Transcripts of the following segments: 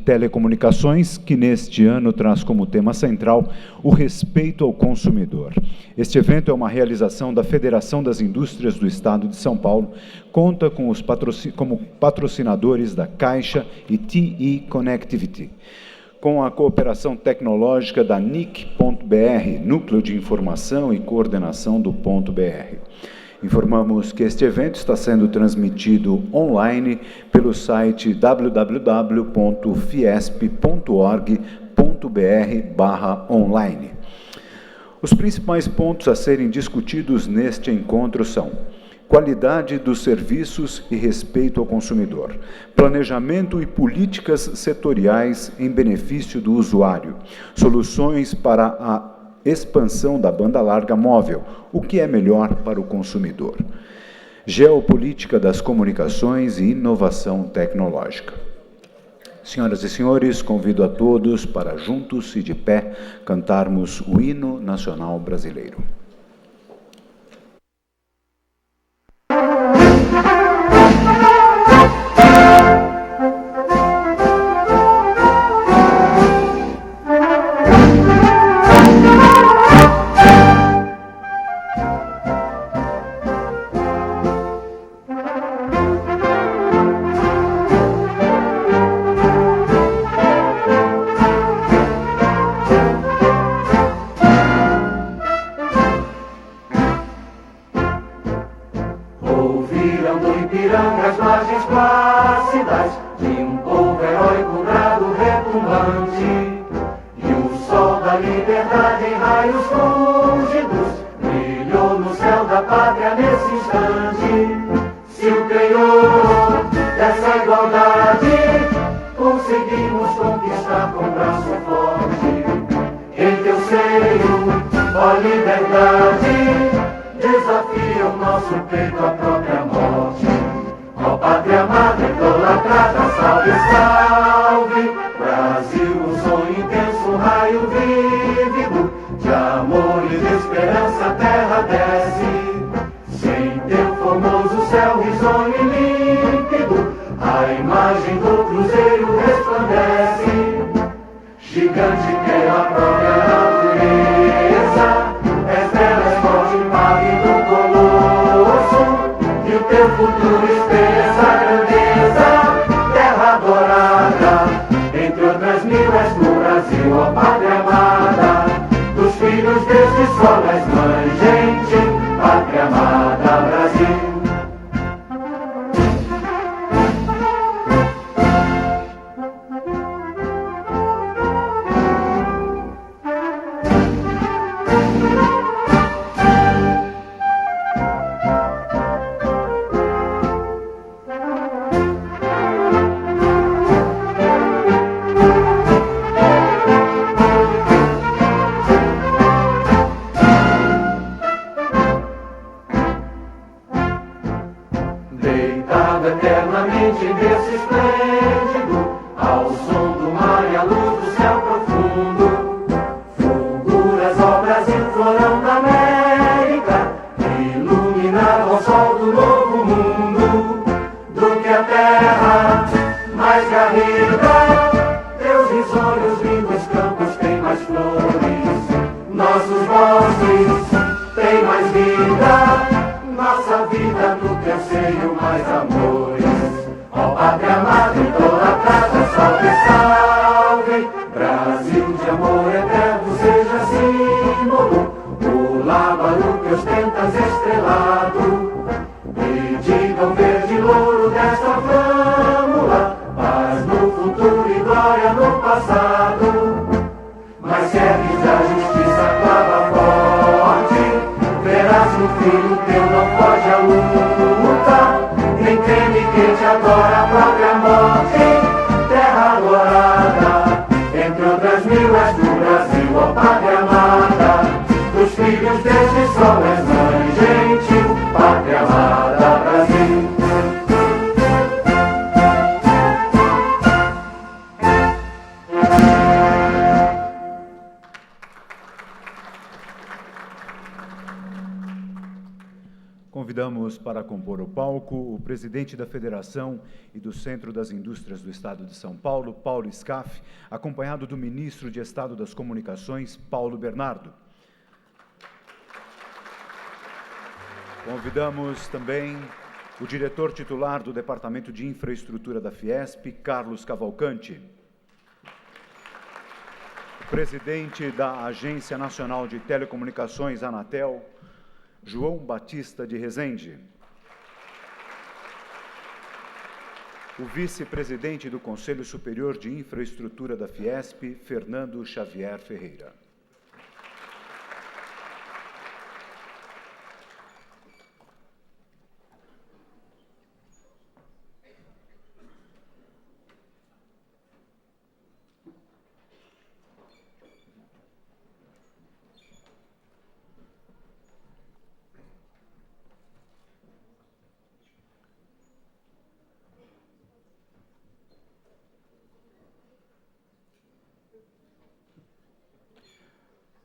Telecomunicações, que neste ano traz como tema central o respeito ao consumidor. Este evento é uma realização da Federação das Indústrias do Estado de São Paulo, conta com como patrocinadores da Caixa e TE Connectivity, com a cooperação tecnológica da NIC.br, Núcleo de Informação e Coordenação do .br. Informamos que este evento está sendo transmitido online pelo site www.fiesp.org.br/online. Os principais pontos a serem discutidos neste encontro são: qualidade dos serviços e respeito ao consumidor, planejamento e políticas setoriais em benefício do usuário, soluções para a expansão da banda larga móvel, o que é melhor para o consumidor, geopolítica das comunicações e inovação tecnológica. Senhoras e senhores, convido a todos para, juntos e de pé, cantarmos o hino nacional brasileiro. Convidamos para compor o palco o presidente da Federação e do Centro das Indústrias do Estado de São Paulo, Paulo Scaff, acompanhado do ministro de Estado das Comunicações, Paulo Bernardo. Convidamos também o diretor titular do Departamento de Infraestrutura da Fiesp, Carlos Cavalcante. O presidente da Agência Nacional de Telecomunicações, Anatel, João Batista de Rezende. O vice-presidente do Conselho Superior de Infraestrutura da Fiesp, Fernando Xavier Ferreira.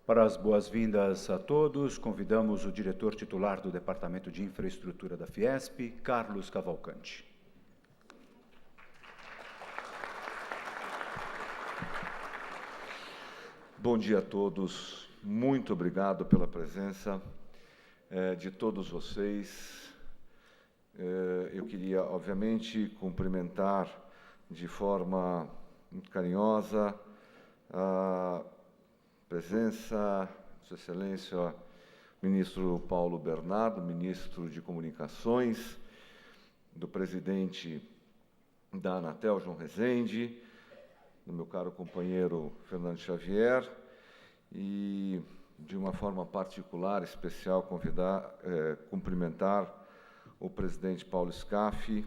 Para as boas-vindas a todos, convidamos o diretor titular do Departamento de Infraestrutura da Fiesp, Carlos Cavalcante. Bom dia a todos, muito obrigado pela presença de todos vocês. Eu queria, obviamente, cumprimentar de forma muito carinhosa a presença, Sua Excelência, o ministro Paulo Bernardo, ministro de Comunicações, do presidente da Anatel, João Rezende, do meu caro companheiro Fernando Xavier, e, de uma forma particular, especial, cumprimentar o presidente Paulo Scaff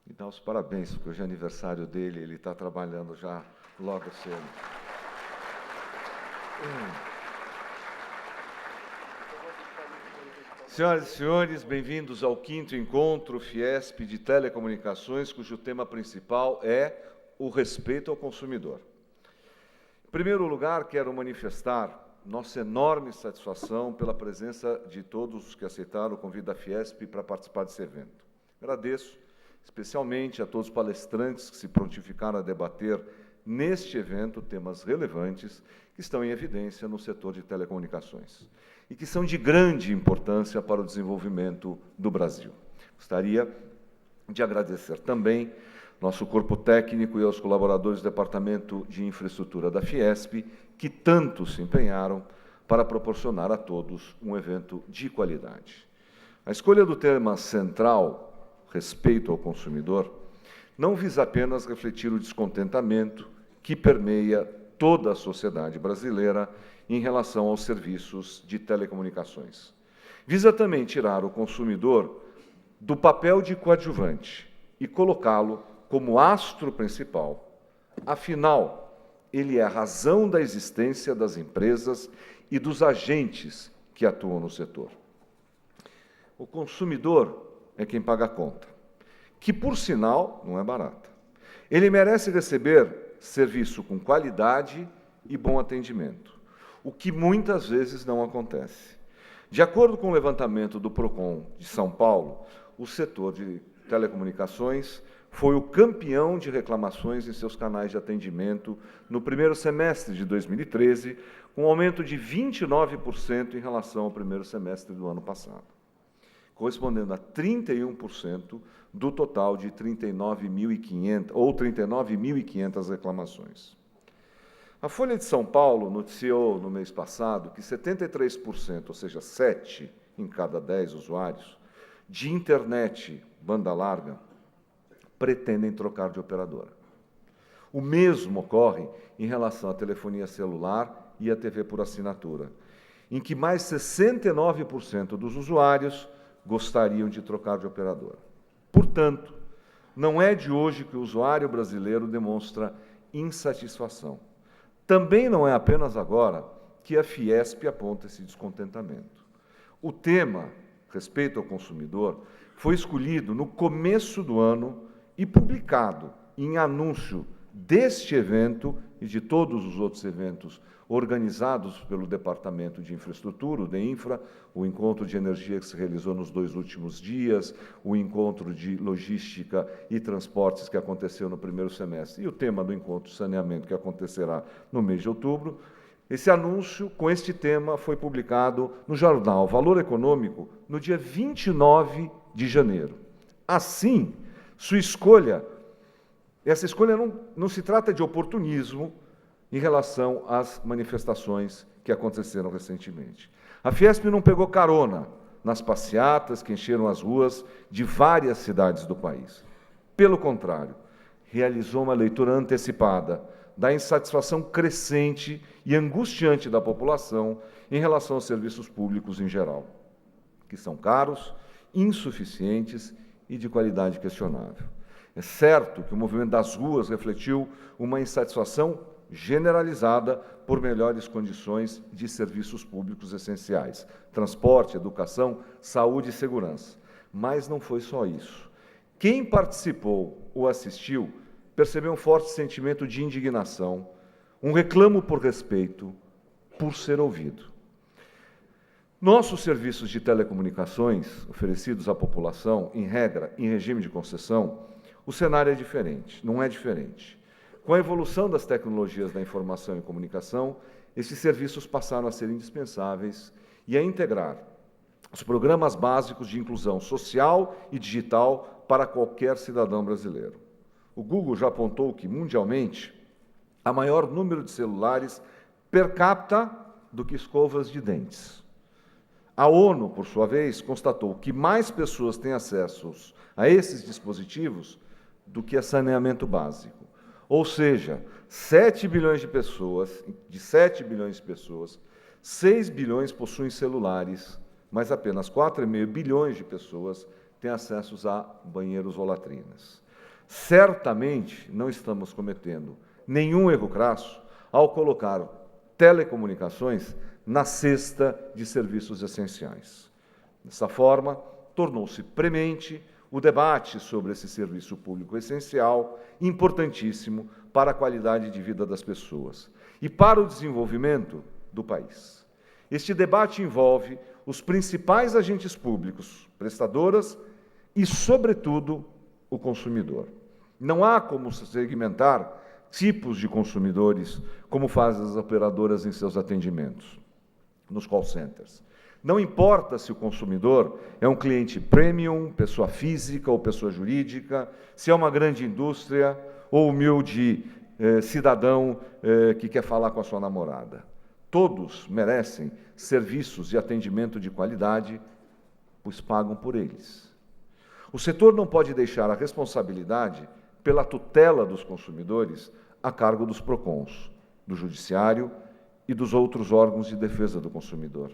e dar os parabéns, porque hoje é aniversário dele, ele está trabalhando já logo cedo. Senhoras e senhores, bem-vindos ao 5º Encontro Fiesp de Telecomunicações, cujo tema principal é o respeito ao consumidor. Em primeiro lugar, quero manifestar nossa enorme satisfação pela presença de todos os que aceitaram o convite da Fiesp para participar desse evento. Agradeço especialmente a todos os palestrantes que se prontificaram a debater neste evento temas relevantes que estão em evidência no setor de telecomunicações e que são de grande importância para o desenvolvimento do Brasil. Gostaria de agradecer também nosso corpo técnico e aos colaboradores do Departamento de Infraestrutura da Fiesp, que tanto se empenharam para proporcionar a todos um evento de qualidade. A escolha do tema central, respeito ao consumidor, não visa apenas refletir o descontentamento que permeia toda a sociedade brasileira em relação aos serviços de telecomunicações. Visa também tirar o consumidor do papel de coadjuvante e colocá-lo como astro principal. Afinal, ele é a razão da existência das empresas e dos agentes que atuam no setor. O consumidor é quem paga a conta, que, por sinal, não é barata. Ele merece receber serviço com qualidade e bom atendimento, o que muitas vezes não acontece. De acordo com o levantamento do Procon de São Paulo, o setor de telecomunicações foi o campeão de reclamações em seus canais de atendimento no primeiro semestre de 2013, com um aumento de 29% em relação ao primeiro semestre do ano passado, correspondendo a 31% do total de 39.500 reclamações. A Folha de São Paulo noticiou no mês passado que 73%, ou seja, 7 em cada 10 usuários, de internet banda larga, pretendem trocar de operadora. O mesmo ocorre em relação à telefonia celular e à TV por assinatura, em que mais 69% dos usuários gostariam de trocar de operadora. Portanto, não é de hoje que o usuário brasileiro demonstra insatisfação. Também não é apenas agora que a Fiesp aponta esse descontentamento. O tema, respeito ao consumidor, foi escolhido no começo do ano e publicado em anúncio deste evento e de todos os outros eventos organizados pelo Departamento de Infraestrutura, o DEINFRA, o encontro de energia que se realizou nos 2 últimos dias, o encontro de logística e transportes que aconteceu no primeiro semestre e o tema do encontro de saneamento que acontecerá no mês de outubro. Esse anúncio com este tema foi publicado no jornal Valor Econômico no dia 29 de janeiro. Assim, essa escolha não se trata de oportunismo em relação às manifestações que aconteceram recentemente. A Fiesp não pegou carona nas passeatas que encheram as ruas de várias cidades do país. Pelo contrário, realizou uma leitura antecipada da insatisfação crescente e angustiante da população em relação aos serviços públicos em geral, que são caros, insuficientes e de qualidade questionável. É certo que o movimento das ruas refletiu uma insatisfação generalizada por melhores condições de serviços públicos essenciais, transporte, educação, saúde e segurança. Mas não foi só isso. Quem participou ou assistiu percebeu um forte sentimento de indignação, um reclamo por respeito, por ser ouvido. Nossos serviços de telecomunicações, oferecidos à população, em regra, em regime de concessão, o cenário é diferente, não é diferente. Com a evolução das tecnologias da informação e comunicação, esses serviços passaram a ser indispensáveis e a integrar os programas básicos de inclusão social e digital para qualquer cidadão brasileiro. O Google já apontou que, mundialmente, há maior número de celulares per capita do que escovas de dentes. A ONU, por sua vez, constatou que mais pessoas têm acesso a esses dispositivos do que a saneamento básico. Ou seja, 7 bilhões de pessoas, 6 bilhões possuem celulares, mas apenas 4,5 bilhões de pessoas têm acesso a banheiros ou latrinas. Certamente não estamos cometendo nenhum erro crasso ao colocar telecomunicações na cesta de serviços essenciais. Dessa forma, tornou-se premente o debate sobre esse serviço público essencial, importantíssimo para a qualidade de vida das pessoas e para o desenvolvimento do país. Este debate envolve os principais agentes públicos, prestadoras e, sobretudo, o consumidor. Não há como segmentar tipos de consumidores, como fazem as operadoras em seus atendimentos, nos call centers. Não importa se o consumidor é um cliente premium, pessoa física ou pessoa jurídica, se é uma grande indústria ou humilde cidadão que quer falar com a sua namorada. Todos merecem serviços de atendimento de qualidade, pois pagam por eles. O setor não pode deixar a responsabilidade pela tutela dos consumidores a cargo dos PROCONs, do Judiciário e dos outros órgãos de defesa do consumidor.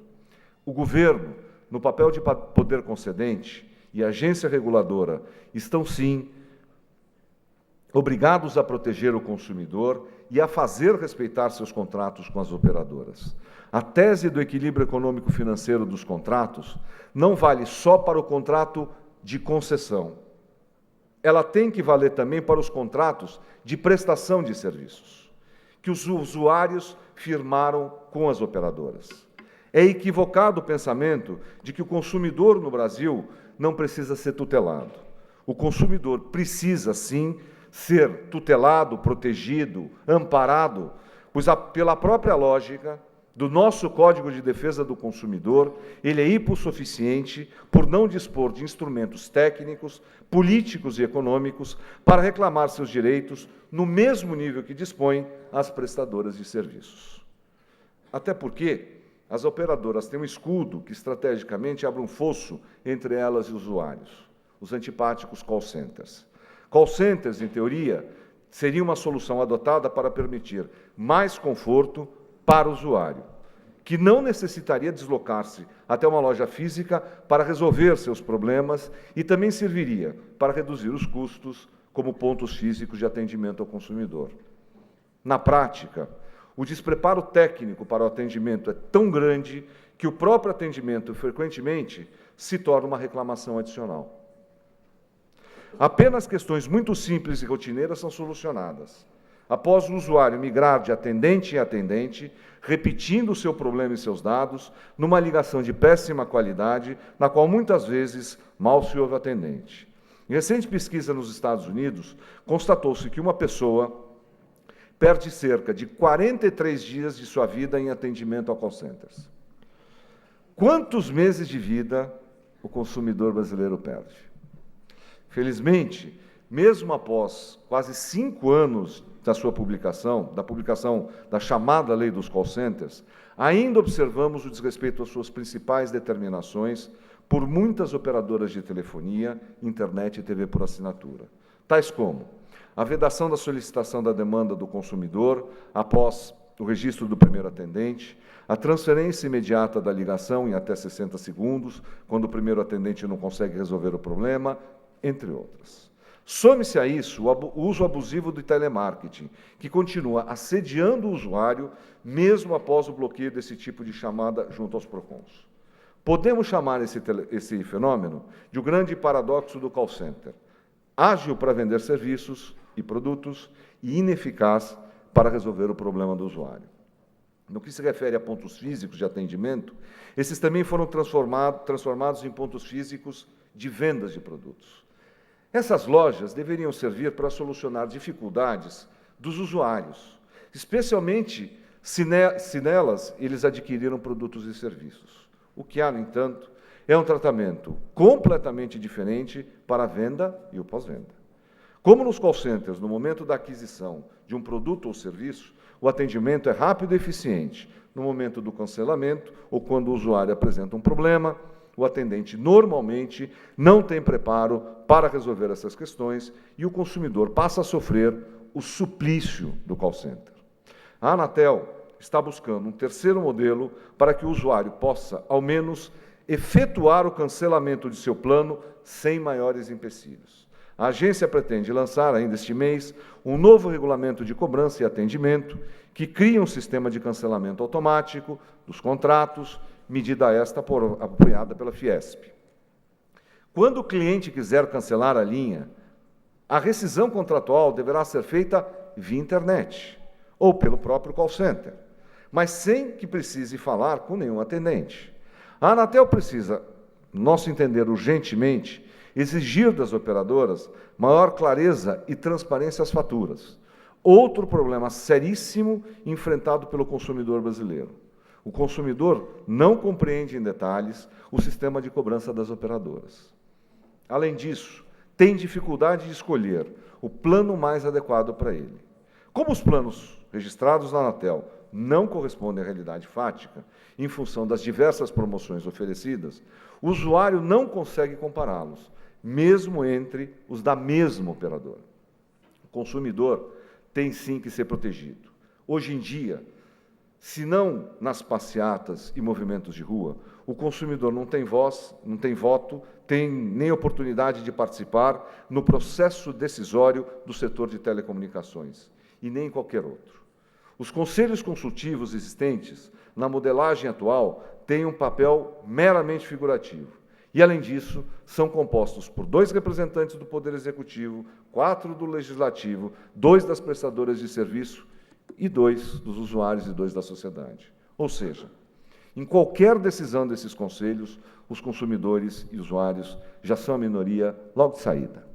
O governo, no papel de poder concedente, e a agência reguladora estão, sim, obrigados a proteger o consumidor e a fazer respeitar seus contratos com as operadoras. A tese do equilíbrio econômico-financeiro dos contratos não vale só para o contrato de concessão. Ela tem que valer também para os contratos de prestação de serviços, que os usuários firmaram com as operadoras. É equivocado o pensamento de que o consumidor no Brasil não precisa ser tutelado. O consumidor precisa, sim, ser tutelado, protegido, amparado, pois pela própria lógica do nosso Código de Defesa do Consumidor, ele é hipossuficiente por não dispor de instrumentos técnicos, políticos e econômicos para reclamar seus direitos no mesmo nível que dispõem as prestadoras de serviços. Até porque as operadoras têm um escudo que estrategicamente abre um fosso entre elas e os usuários, os antipáticos call centers. Call centers, em teoria, seria uma solução adotada para permitir mais conforto para o usuário, que não necessitaria deslocar-se até uma loja física para resolver seus problemas e também serviria para reduzir os custos como pontos físicos de atendimento ao consumidor. Na prática, o despreparo técnico para o atendimento é tão grande que o próprio atendimento, frequentemente, se torna uma reclamação adicional. Apenas questões muito simples e rotineiras são solucionadas, após o usuário migrar de atendente em atendente, repetindo o seu problema e seus dados, numa ligação de péssima qualidade, na qual muitas vezes mal se ouve o atendente. Em recente pesquisa nos Estados Unidos, constatou-se que uma pessoa perde cerca de 43 dias de sua vida em atendimento a call centers. Quantos meses de vida o consumidor brasileiro perde? Felizmente, mesmo após quase 5 anos da sua publicação, da chamada Lei dos Call Centers, ainda observamos o desrespeito às suas principais determinações por muitas operadoras de telefonia, internet e TV por assinatura, tais como a vedação da solicitação da demanda do consumidor após o registro do primeiro atendente, a transferência imediata da ligação em até 60 segundos, quando o primeiro atendente não consegue resolver o problema, entre outras. Some-se a isso o uso abusivo do telemarketing, que continua assediando o usuário, mesmo após o bloqueio desse tipo de chamada junto aos PROCONs. Podemos chamar esse fenômeno de o grande paradoxo do call center, ágil para vender serviços e produtos e ineficaz para resolver o problema do usuário. No que se refere a pontos físicos de atendimento, esses também foram transformados em pontos físicos de vendas de produtos. Essas lojas deveriam servir para solucionar dificuldades dos usuários, especialmente se nelas eles adquiriram produtos e serviços. O que há, no entanto, é um tratamento completamente diferente para a venda e o pós-venda. Como nos call centers, no momento da aquisição de um produto ou serviço, o atendimento é rápido e eficiente. No momento do cancelamento ou quando o usuário apresenta um problema, o atendente normalmente não tem preparo para resolver essas questões e o consumidor passa a sofrer o suplício do call center. A Anatel está buscando um terceiro modelo para que o usuário possa, ao menos, efetuar o cancelamento de seu plano sem maiores empecilhos. A agência pretende lançar, ainda este mês, um novo regulamento de cobrança e atendimento que cria um sistema de cancelamento automático dos contratos, medida esta apoiada pela Fiesp. Quando o cliente quiser cancelar a linha, a rescisão contratual deverá ser feita via internet ou pelo próprio call center, mas sem que precise falar com nenhum atendente. A Anatel precisa, no nosso entender, urgentemente, exigir das operadoras maior clareza e transparência às faturas. Outro problema seríssimo enfrentado pelo consumidor brasileiro. O consumidor não compreende em detalhes o sistema de cobrança das operadoras. Além disso, tem dificuldade de escolher o plano mais adequado para ele. Como os planos registrados na Anatel não correspondem à realidade fática, em função das diversas promoções oferecidas, o usuário não consegue compará-los, mesmo entre os da mesma operadora. O consumidor tem sim que ser protegido. Hoje em dia, se não nas passeatas e movimentos de rua, o consumidor não tem voz, não tem voto, tem nem oportunidade de participar no processo decisório do setor de telecomunicações, e nem qualquer outro. Os conselhos consultivos existentes, na modelagem atual, têm um papel meramente figurativo. E, além disso, são compostos por 2 representantes do Poder Executivo, 4 do Legislativo, 2 das prestadoras de serviço e 2 dos usuários e 2 da sociedade. Ou seja, em qualquer decisão desses conselhos, os consumidores e usuários já são a minoria logo de saída.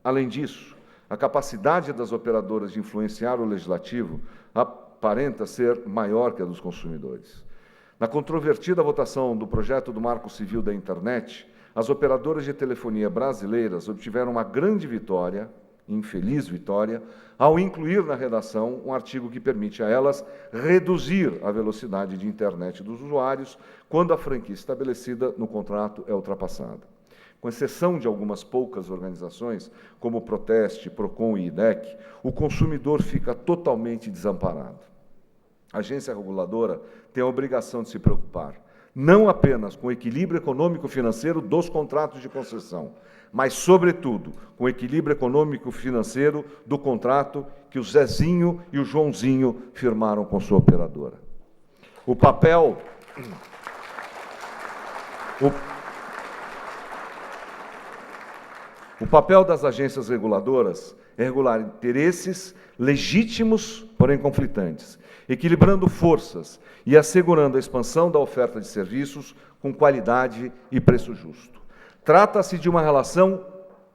Além disso, a capacidade das operadoras de influenciar o Legislativo aparenta ser maior que a dos consumidores. Na controvertida votação do projeto do Marco Civil da Internet, as operadoras de telefonia brasileiras obtiveram uma grande vitória, infeliz vitória, ao incluir na redação um artigo que permite a elas reduzir a velocidade de internet dos usuários quando a franquia estabelecida no contrato é ultrapassada. Com exceção de algumas poucas organizações, como o Proteste, Procon e IDEC, o consumidor fica totalmente desamparado. A agência reguladora tem a obrigação de se preocupar, não apenas com o equilíbrio econômico-financeiro dos contratos de concessão, mas, sobretudo, com o equilíbrio econômico-financeiro do contrato que o Zezinho e o Joãozinho firmaram com sua operadora. O papel das agências reguladoras é regular interesses legítimos, porém conflitantes, equilibrando forças e assegurando a expansão da oferta de serviços com qualidade e preço justo. Trata-se de uma relação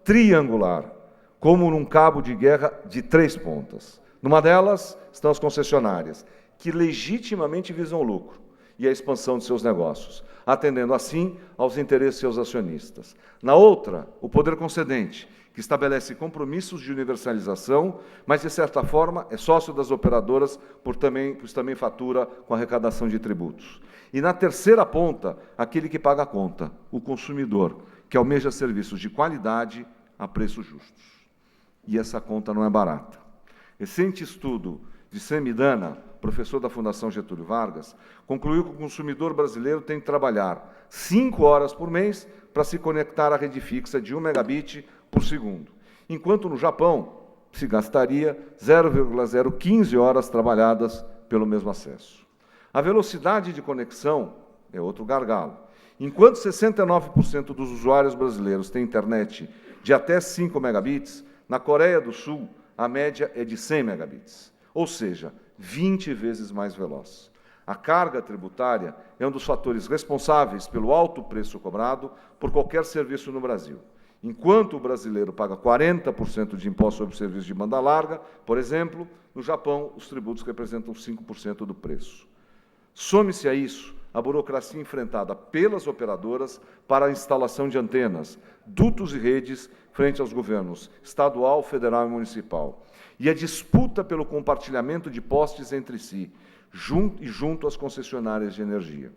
triangular, como num cabo de guerra de 3 pontas. Numa delas estão as concessionárias, que legitimamente visam o lucro e a expansão de seus negócios, atendendo assim aos interesses de seus acionistas. Na outra, o poder concedente, que estabelece compromissos de universalização, mas, de certa forma, é sócio das operadoras, pois também fatura com a arrecadação de tributos. E, na terceira ponta, aquele que paga a conta, o consumidor, que almeja serviços de qualidade a preços justos. E essa conta não é barata. Recente estudo de Semidana, professor da Fundação Getúlio Vargas, concluiu que o consumidor brasileiro tem que trabalhar 5 horas por mês para se conectar à rede fixa de 1 megabit por segundo, enquanto no Japão se gastaria 0,015 horas trabalhadas pelo mesmo acesso. A velocidade de conexão é outro gargalo. Enquanto 69% dos usuários brasileiros têm internet de até 5 megabits, na Coreia do Sul a média é de 100 megabits, ou seja, 20 vezes mais veloz. A carga tributária é um dos fatores responsáveis pelo alto preço cobrado por qualquer serviço no Brasil. Enquanto o brasileiro paga 40% de imposto sobre serviços de banda larga, por exemplo, no Japão os tributos representam 5% do preço. Some-se a isso a burocracia enfrentada pelas operadoras para a instalação de antenas, dutos e redes frente aos governos estadual, federal e municipal, e a disputa pelo compartilhamento de postes entre si, junto às concessionárias de energia.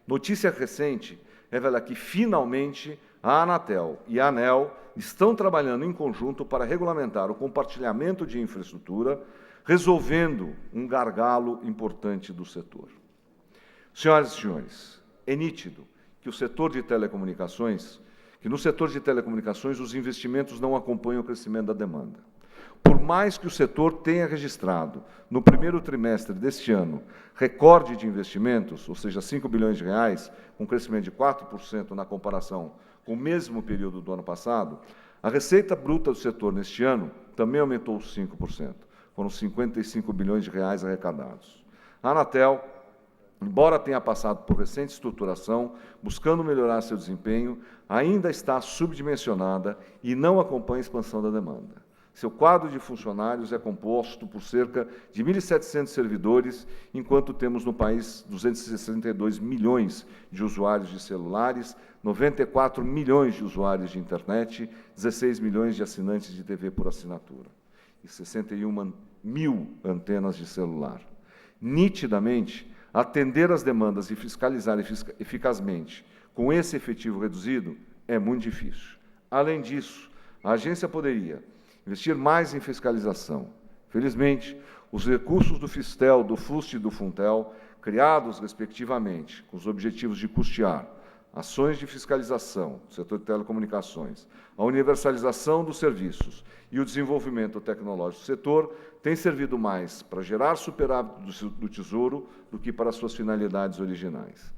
Notícia recente revela que, finalmente, a Anatel e a ANEEL estão trabalhando em conjunto para regulamentar o compartilhamento de infraestrutura, resolvendo um gargalo importante do setor. Senhoras e senhores, é nítido que no setor de telecomunicações os investimentos não acompanham o crescimento da demanda. Por mais que o setor tenha registrado, no primeiro trimestre deste ano, recorde de investimentos, ou seja, 5 bilhões de reais, com crescimento de 4% na comparação com o mesmo período do ano passado, a receita bruta do setor neste ano também aumentou 5%. Foram 55 bilhões de reais arrecadados. A Anatel, embora tenha passado por recente estruturação, buscando melhorar seu desempenho, ainda está subdimensionada e não acompanha a expansão da demanda. Seu quadro de funcionários é composto por cerca de 1.700 servidores, enquanto temos no país 262 milhões de usuários de celulares, 94 milhões de usuários de internet, 16 milhões de assinantes de TV por assinatura e 61 mil antenas de celular. Nitidamente, atender às demandas e fiscalizar eficazmente com esse efetivo reduzido é muito difícil. Além disso, a agência poderia investir mais em fiscalização. Felizmente, os recursos do Fistel, do FUST e do Funtel, criados, respectivamente, com os objetivos de custear ações de fiscalização do setor de telecomunicações, a universalização dos serviços e o desenvolvimento tecnológico do setor, têm servido mais para gerar superávit do Tesouro do que para suas finalidades originais.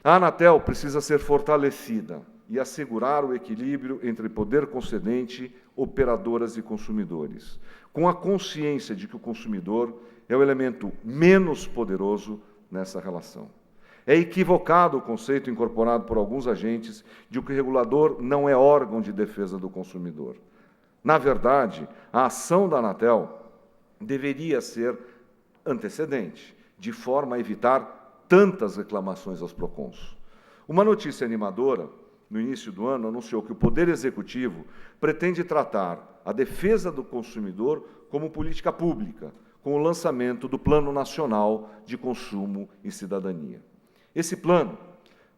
A Anatel precisa ser fortalecida e assegurar o equilíbrio entre poder concedente, operadoras e consumidores, com a consciência de que o consumidor é o elemento menos poderoso nessa relação. É equivocado o conceito incorporado por alguns agentes de que o regulador não é órgão de defesa do consumidor. Na verdade, a ação da Anatel deveria ser antecedente, de forma a evitar tantas reclamações aos PROCONs. Uma notícia animadora, no início do ano, anunciou que o Poder Executivo pretende tratar a defesa do consumidor como política pública, com o lançamento do Plano Nacional de Consumo e Cidadania. Esse plano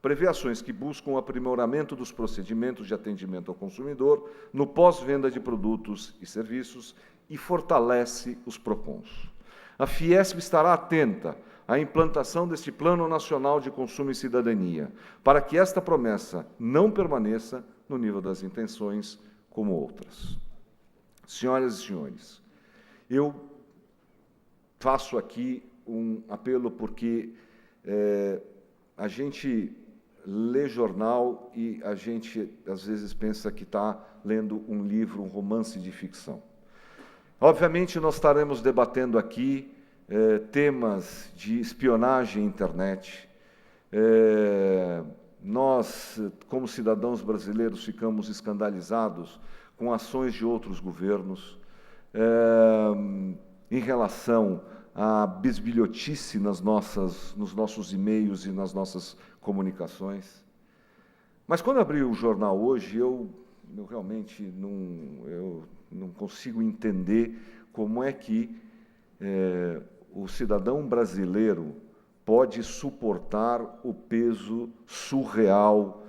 prevê ações que buscam o aprimoramento dos procedimentos de atendimento ao consumidor no pós-venda de produtos e serviços e fortalece os PROCONs. A Fiesp estará atenta à implantação deste Plano Nacional de Consumo e Cidadania, para que esta promessa não permaneça no nível das intenções como outras. Senhoras e senhores, eu faço aqui um apelo porque a gente lê jornal e a gente, às vezes, pensa que está lendo um livro, um romance de ficção. Obviamente, nós estaremos debatendo aqui temas de espionagem à internet. Nós, como cidadãos brasileiros, ficamos escandalizados com ações de outros governos em relação à bisbilhotice nos nossos e-mails e nas nossas comunicações. Mas quando abri o jornal hoje, eu realmente não consigo entender como é que o cidadão brasileiro pode suportar o peso surreal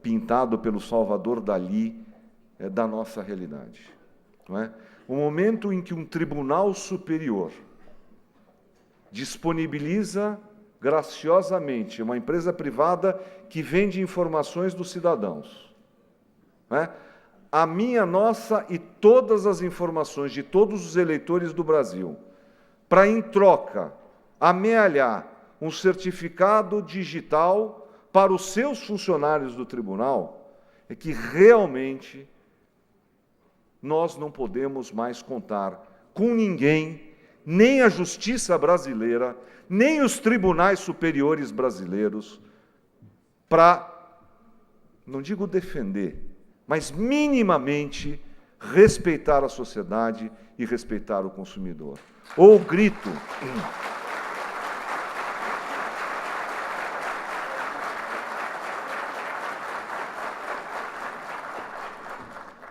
pintado pelo Salvador Dalí da nossa realidade. Não é? O momento em que um tribunal superior disponibiliza graciosamente uma empresa privada que vende informações dos cidadãos, não é? A minha, nossa e todas as informações de todos os eleitores do Brasil, para, em troca, amealhar um certificado digital para os seus funcionários do tribunal, é que realmente nós não podemos mais contar com ninguém, nem a justiça brasileira, nem os tribunais superiores brasileiros, para, não digo defender, mas minimamente respeitar a sociedade e respeitar o consumidor. Ou grito...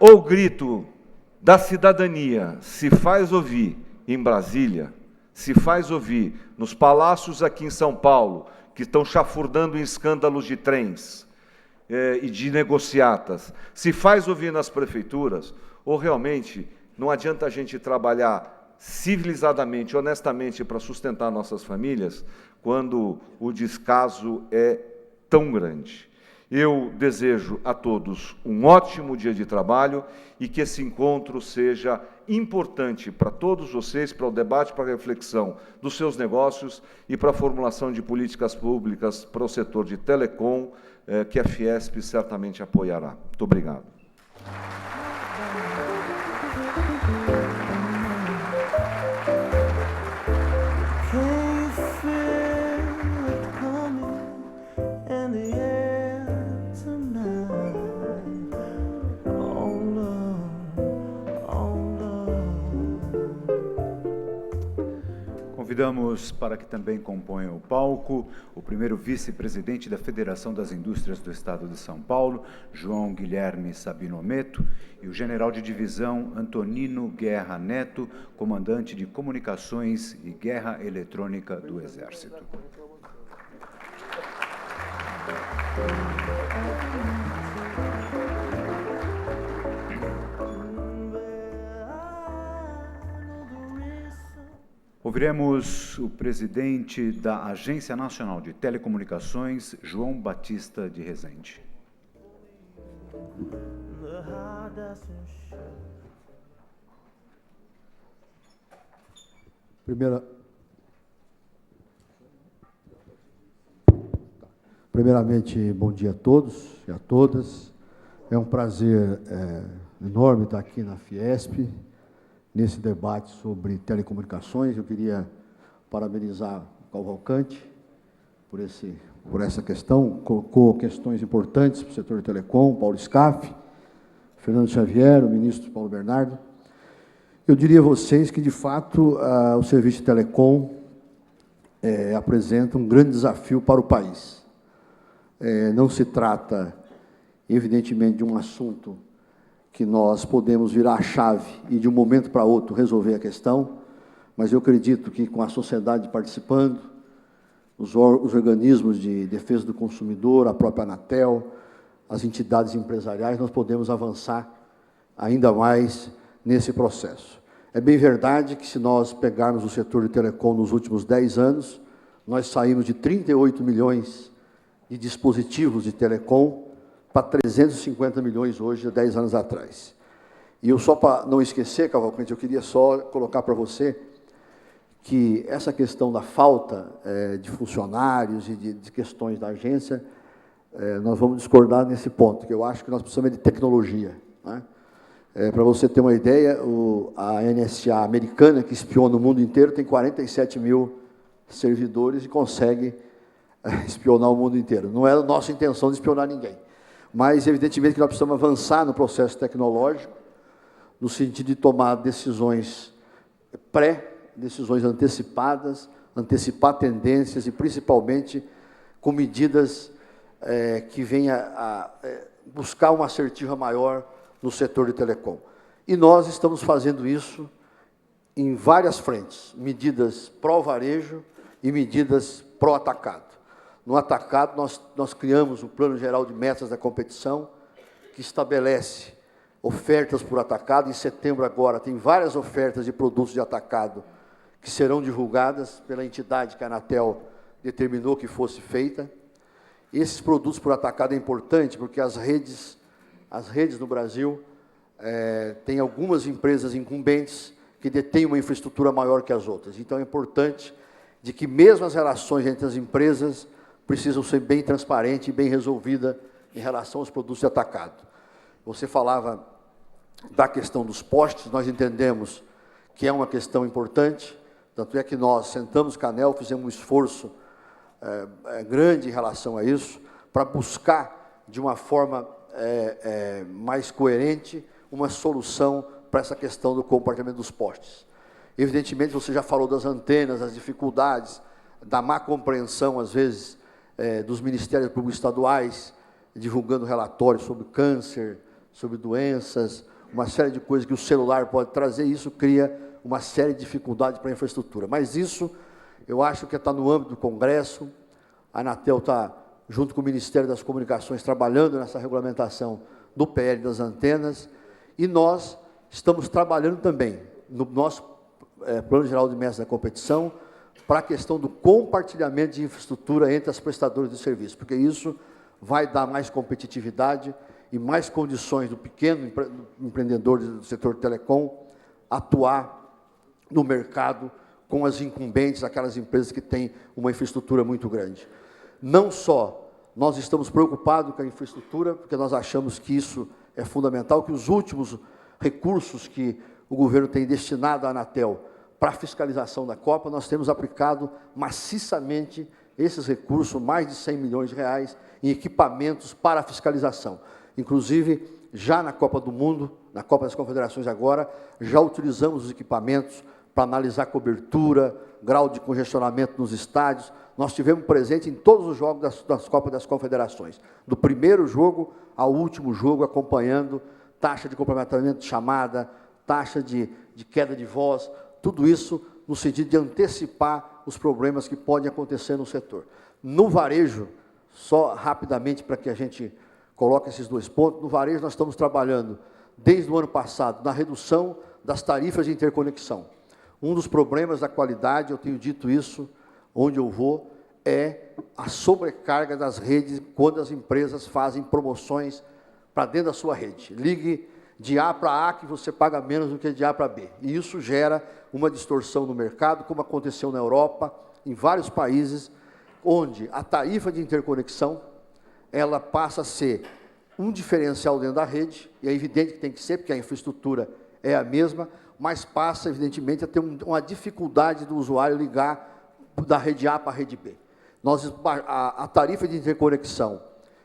O grito da cidadania se faz ouvir em Brasília, se faz ouvir nos palácios aqui em São Paulo, que estão chafurdando em escândalos de trens e de negociatas, se faz ouvir nas prefeituras, ou realmente não adianta a gente trabalhar civilizadamente, honestamente, para sustentar nossas famílias, quando o descaso é tão grande. Eu desejo a todos um ótimo dia de trabalho e que esse encontro seja importante para todos vocês, para o debate, para a reflexão dos seus negócios e para a formulação de políticas públicas para o setor de telecom, que a Fiesp certamente apoiará. Muito obrigado. Convidamos para que também componham o palco o primeiro vice-presidente da Federação das Indústrias do Estado de São Paulo, João Guilherme Sabino Ometo, e o general de divisão Antonino Guerra Neto, comandante de Comunicações e Guerra Eletrônica do Exército. Ouviremos o presidente da Agência Nacional de Telecomunicações, João Batista de Rezende. Primeiramente, bom dia a todos e a todas. É um prazer enorme estar aqui na Fiesp, nesse debate sobre telecomunicações. Eu queria parabenizar o Cavalcante por essa questão, colocou questões importantes para o setor de telecom, Paulo Scaff, Fernando Xavier, o ministro Paulo Bernardo. Eu diria a vocês que, de fato, o serviço de telecom apresenta um grande desafio para o país. Não se trata, evidentemente, de um assunto que nós podemos virar a chave e, de um momento para outro, resolver a questão, mas eu acredito que, com a sociedade participando, os organismos de defesa do consumidor, a própria Anatel, as entidades empresariais, nós podemos avançar ainda mais nesse processo. É bem verdade que, se nós pegarmos o setor de telecom nos últimos 10 anos, nós saímos de 38 milhões de dispositivos de telecom para 350 milhões hoje, há 10 anos atrás. E eu, só para não esquecer, Cavalcante, eu queria só colocar para você que essa questão da falta de funcionários e de questões da agência, nós vamos discordar nesse ponto, que eu acho que nós precisamos de tecnologia, né? Para você ter uma ideia, a NSA americana, que espiona o mundo inteiro, tem 47 mil servidores e consegue espionar o mundo inteiro. Não é a nossa intenção de espionar ninguém, mas, evidentemente, que nós precisamos avançar no processo tecnológico, no sentido de tomar decisões decisões antecipadas, antecipar tendências e, principalmente, com medidas que venham a buscar uma assertiva maior no setor de telecom. E nós estamos fazendo isso em várias frentes, medidas pró-varejo e medidas pró-atacado. No atacado, nós criamos o Plano Geral de Metas da Competição, que estabelece ofertas por atacado. Em setembro agora tem várias ofertas de produtos de atacado que serão divulgadas pela entidade que a Anatel determinou que fosse feita. Esses produtos por atacado é importante porque as redes no Brasil têm algumas empresas incumbentes que detêm uma infraestrutura maior que as outras. Então, é importante de que mesmo as relações entre as empresas precisam ser bem transparentes e bem resolvidas em relação aos produtos de atacado. Você falava da questão dos postes, nós entendemos que é uma questão importante, tanto é que nós sentamos com a ANEEL, fizemos um esforço grande em relação a isso, para buscar, de uma forma mais coerente, uma solução para essa questão do compartilhamento dos postes. Evidentemente, você já falou das antenas, das dificuldades, da má compreensão, às vezes, dos ministérios públicos estaduais, divulgando relatórios sobre câncer, sobre doenças, uma série de coisas que o celular pode trazer, e isso cria uma série de dificuldades para a infraestrutura. Mas isso, eu acho que está no âmbito do Congresso, a Anatel está, junto com o Ministério das Comunicações, trabalhando nessa regulamentação do PL das antenas, e nós estamos trabalhando também, no nosso Plano Geral de Metas da Competição, para a questão do compartilhamento de infraestrutura entre as prestadoras de serviço, porque isso vai dar mais competitividade e mais condições do pequeno empreendedor do setor de telecom atuar no mercado com as incumbentes, aquelas empresas que têm uma infraestrutura muito grande. Não só nós estamos preocupados com a infraestrutura, porque nós achamos que isso é fundamental, que os últimos recursos que o governo tem destinado à Anatel para a fiscalização da Copa, nós temos aplicado maciçamente esses recursos, mais de 100 milhões de reais, em equipamentos para a fiscalização. Inclusive, já na Copa do Mundo, na Copa das Confederações agora, já utilizamos os equipamentos para analisar cobertura, grau de congestionamento nos estádios. Nós tivemos presente em todos os jogos das Copas das Confederações, do primeiro jogo ao último jogo, acompanhando taxa de comprometimento de chamada, taxa de queda de voz, tudo isso no sentido de antecipar os problemas que podem acontecer no setor. No varejo, só rapidamente para que a gente coloque esses dois pontos, no varejo nós estamos trabalhando, desde o ano passado, na redução das tarifas de interconexão. Um dos problemas da qualidade, eu tenho dito isso onde eu vou, é a sobrecarga das redes quando as empresas fazem promoções para dentro da sua rede. Ligue de A para A que você paga menos do que de A para B. E isso gera uma distorção no mercado, como aconteceu na Europa, em vários países, onde a tarifa de interconexão ela passa a ser um diferencial dentro da rede, e é evidente que tem que ser, porque a infraestrutura é a mesma, mas passa, evidentemente, a ter uma dificuldade do usuário ligar da rede A para a rede B. A tarifa de interconexão,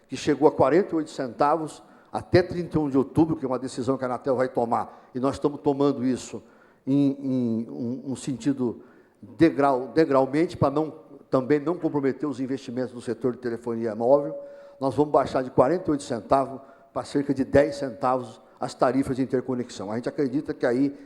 que chegou a 48 centavos, até 31 de outubro, que é uma decisão que a Anatel vai tomar, e nós estamos tomando isso em um sentido degraumente, para também não comprometer os investimentos no setor de telefonia móvel. Nós vamos baixar de 48 centavos para cerca de 10 centavos as tarifas de interconexão. A gente acredita que aí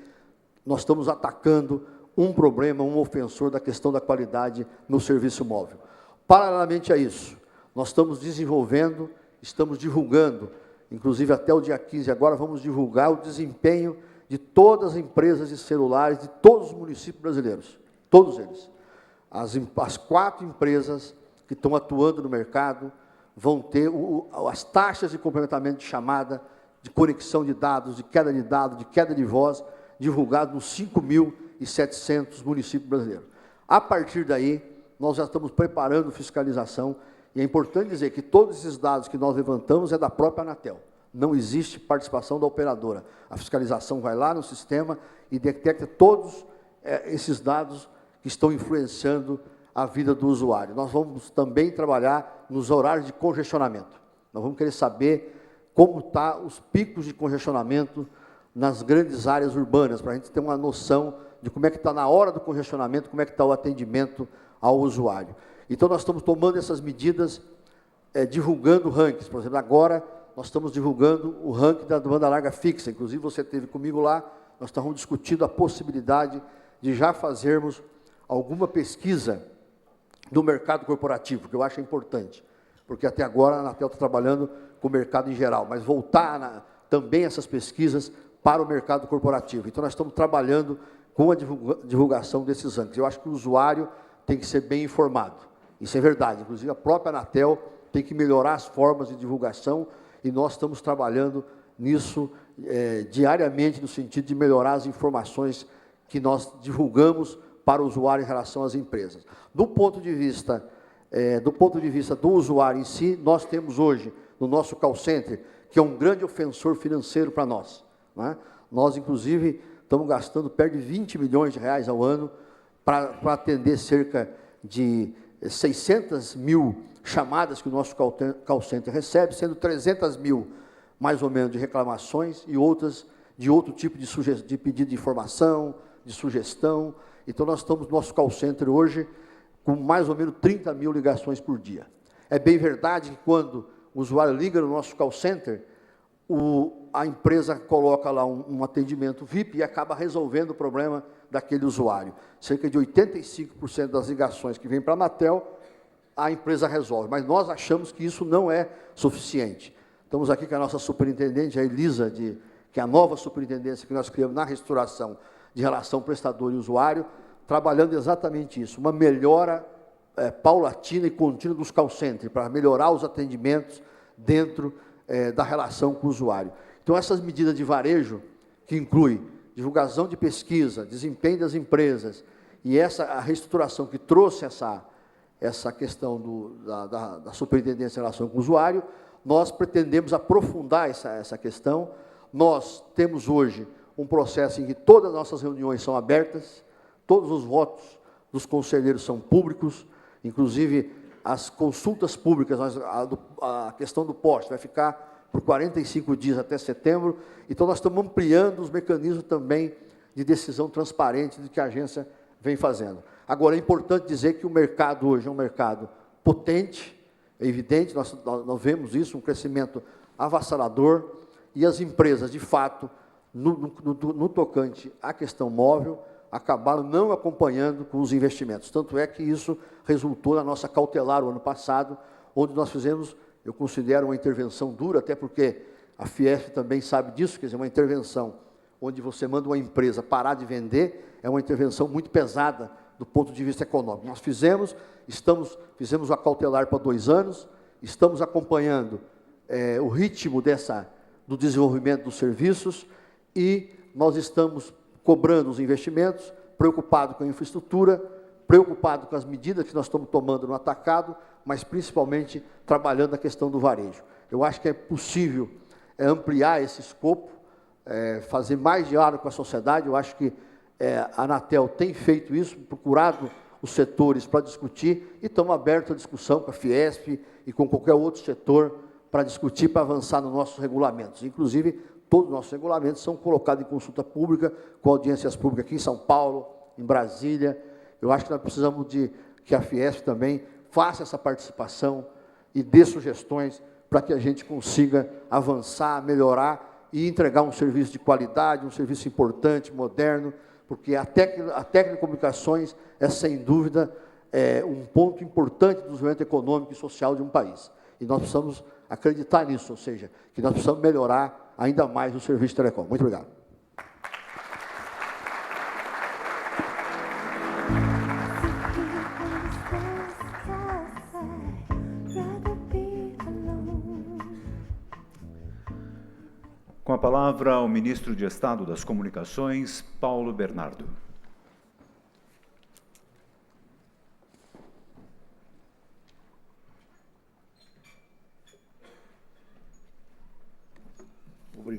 nós estamos atacando um problema, um ofensor da questão da qualidade no serviço móvel. Paralelamente a isso, nós estamos desenvolvendo, estamos divulgando, inclusive até o dia 15 agora, vamos divulgar o desempenho de todas as empresas de celulares de todos os municípios brasileiros, todos eles. As 4 empresas que estão atuando no mercado vão ter as taxas de complementamento de chamada, de conexão de dados, de queda de voz, divulgado nos 5.000 1.700 municípios brasileiros. A partir daí, nós já estamos preparando fiscalização, e é importante dizer que todos esses dados que nós levantamos é da própria Anatel. Não existe participação da operadora. A fiscalização vai lá no sistema e detecta todos esses dados que estão influenciando a vida do usuário. Nós vamos também trabalhar nos horários de congestionamento. Nós vamos querer saber como estão os picos de congestionamento nas grandes áreas urbanas, para a gente ter uma noção de como é que está na hora do congestionamento, como é que está o atendimento ao usuário. Então, nós estamos tomando essas medidas, divulgando rankings. Por exemplo, agora nós estamos divulgando o ranking da banda larga fixa. Inclusive, você esteve comigo lá, nós estamos discutindo a possibilidade de já fazermos alguma pesquisa do mercado corporativo, que eu acho importante, porque até agora a Anatel está trabalhando com o mercado em geral, mas voltar também essas pesquisas para o mercado corporativo. Então, nós estamos trabalhando com a divulgação desses rankings. Eu acho que o usuário tem que ser bem informado. Isso é verdade. Inclusive, a própria Anatel tem que melhorar as formas de divulgação e nós estamos trabalhando nisso diariamente, no sentido de melhorar as informações que nós divulgamos para o usuário em relação às empresas. Do ponto de vista do usuário em si, nós temos hoje, no nosso call center, que é um grande ofensor financeiro para nós, né? Nós, inclusive, estamos gastando perto de 20 milhões de reais ao ano para atender cerca de 600 mil chamadas que o nosso call center recebe, sendo 300 mil, mais ou menos, de reclamações e outras de outro tipo de pedido de informação, de sugestão. Então, nós estamos no nosso call center hoje com mais ou menos 30 mil ligações por dia. É bem verdade que quando o usuário liga no nosso call center, a empresa coloca lá um atendimento VIP e acaba resolvendo o problema daquele usuário. Cerca de 85% das ligações que vêm para a Anatel, a empresa resolve. Mas nós achamos que isso não é suficiente. Estamos aqui com a nossa superintendente, a Elisa, que é a nova superintendência que nós criamos na restauração de relação prestador e usuário, trabalhando exatamente isso, uma melhora paulatina e contínua dos call centers, para melhorar os atendimentos dentro da relação com o usuário. Então, essas medidas de varejo, que inclui divulgação de pesquisa, desempenho das empresas, e a reestruturação que trouxe essa questão da superintendência em relação com o usuário, nós pretendemos aprofundar essa questão. Nós temos hoje um processo em que todas as nossas reuniões são abertas, todos os votos dos conselheiros são públicos, inclusive as consultas públicas, a questão do poste vai ficar por 45 dias até setembro, então nós estamos ampliando os mecanismos também de decisão transparente do que a agência vem fazendo. Agora, é importante dizer que o mercado hoje é um mercado potente, é evidente, nós vemos isso, um crescimento avassalador, e as empresas, de fato, no tocante à questão móvel, acabaram não acompanhando com os investimentos. Tanto é que isso resultou na nossa cautelar o ano passado, onde nós fizemos, eu considero uma intervenção dura, até porque a Fiesp também sabe disso, quer dizer, uma intervenção onde você manda uma empresa parar de vender, é uma intervenção muito pesada do ponto de vista econômico. Nós fizemos a cautelar para 2 anos, estamos acompanhando o ritmo do desenvolvimento dos serviços e nós estamos cobrando os investimentos, preocupado com a infraestrutura, preocupado com as medidas que nós estamos tomando no atacado, mas principalmente trabalhando a questão do varejo. Eu acho que é possível ampliar esse escopo, fazer mais diálogo com a sociedade. Eu acho que a Anatel tem feito isso, procurado os setores para discutir, e estamos abertos à discussão com a Fiesp e com qualquer outro setor para discutir, para avançar nos nossos regulamentos. Inclusive, todos os nossos regulamentos são colocados em consulta pública, com audiências públicas aqui em São Paulo, em Brasília. Eu acho que nós precisamos que a Fiesp também faça essa participação e dê sugestões para que a gente consiga avançar, melhorar e entregar um serviço de qualidade, um serviço importante, moderno, porque a telecomunicações é, sem dúvida, um ponto importante do desenvolvimento econômico e social de um país. E nós precisamos acreditar nisso, ou seja, que nós precisamos melhorar ainda mais o serviço de telecom. Muito obrigado. Com a palavra, o ministro de Estado das Comunicações, Paulo Bernardo.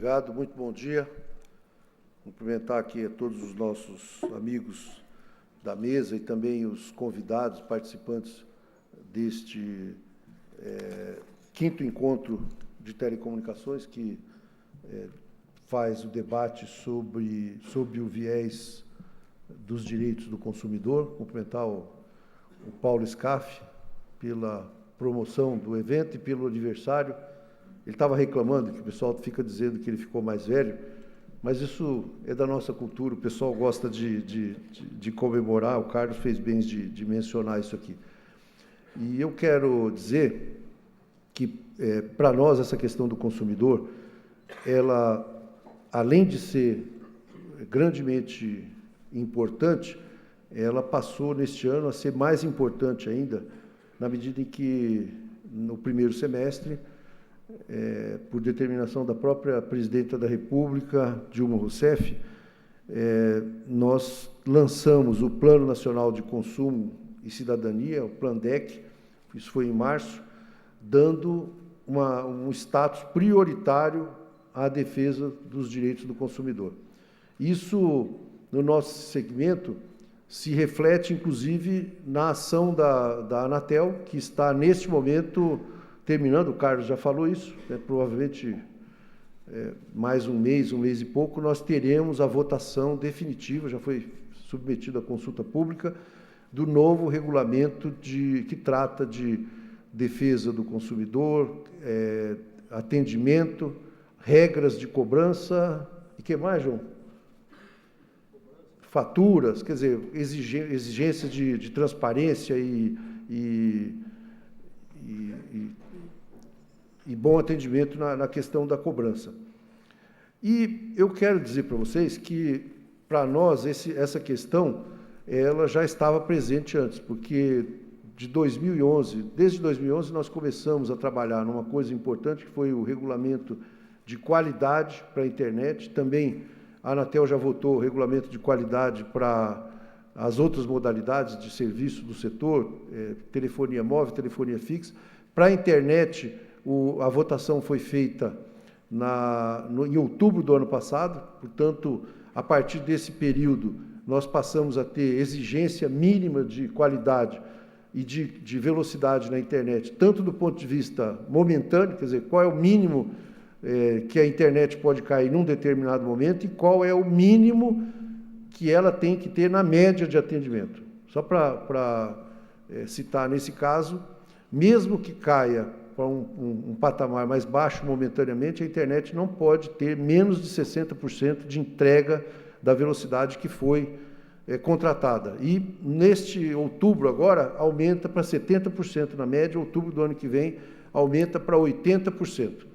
obrigado, muito bom dia. Cumprimentar aqui a todos os nossos amigos da mesa e também os convidados, participantes deste quinto encontro de telecomunicações, que faz o debate sobre o viés dos direitos do consumidor. Cumprimentar o Paulo Scaff pela promoção do evento e pelo aniversário. Ele estava reclamando que o pessoal fica dizendo que ele ficou mais velho, mas isso é da nossa cultura, o pessoal gosta de comemorar, o Carlos fez bem de mencionar isso aqui. E eu quero dizer que, para nós, essa questão do consumidor, ela, além de ser grandemente importante, ela passou, neste ano, a ser mais importante ainda, na medida em que, no primeiro semestre, por determinação da própria Presidenta da República, Dilma Rousseff, nós lançamos o Plano Nacional de Consumo e Cidadania, o PLANDEC, isso foi em março, dando um status prioritário à defesa dos direitos do consumidor. Isso, no nosso segmento, se reflete, inclusive, na ação da Anatel, que está, neste momento, terminando, o Carlos já falou isso, provavelmente mais um mês e pouco, nós teremos a votação definitiva, já foi submetido à consulta pública, do novo regulamento que trata de defesa do consumidor, atendimento, regras de cobrança, e que mais, João? Faturas, quer dizer, exigências de transparência e bom atendimento na questão da cobrança. E eu quero dizer para vocês que, para nós, essa questão ela já estava presente antes, porque desde 2011, nós começamos a trabalhar numa coisa importante, que foi o regulamento de qualidade para a internet. Também a Anatel já votou o regulamento de qualidade para as outras modalidades de serviço do setor, telefonia móvel, telefonia fixa. Para a internet, a votação foi feita em outubro do ano passado, portanto, a partir desse período, nós passamos a ter exigência mínima de qualidade e de velocidade na internet, tanto do ponto de vista momentâneo, quer dizer, qual é o mínimo que a internet pode cair num determinado momento e qual é o mínimo que ela tem que ter na média de atendimento. Só para citar, nesse caso, mesmo que caia para um patamar mais baixo momentaneamente, a internet não pode ter menos de 60% de entrega da velocidade que foi contratada. E neste outubro agora, aumenta para 70% na média, outubro do ano que vem, aumenta para 80%.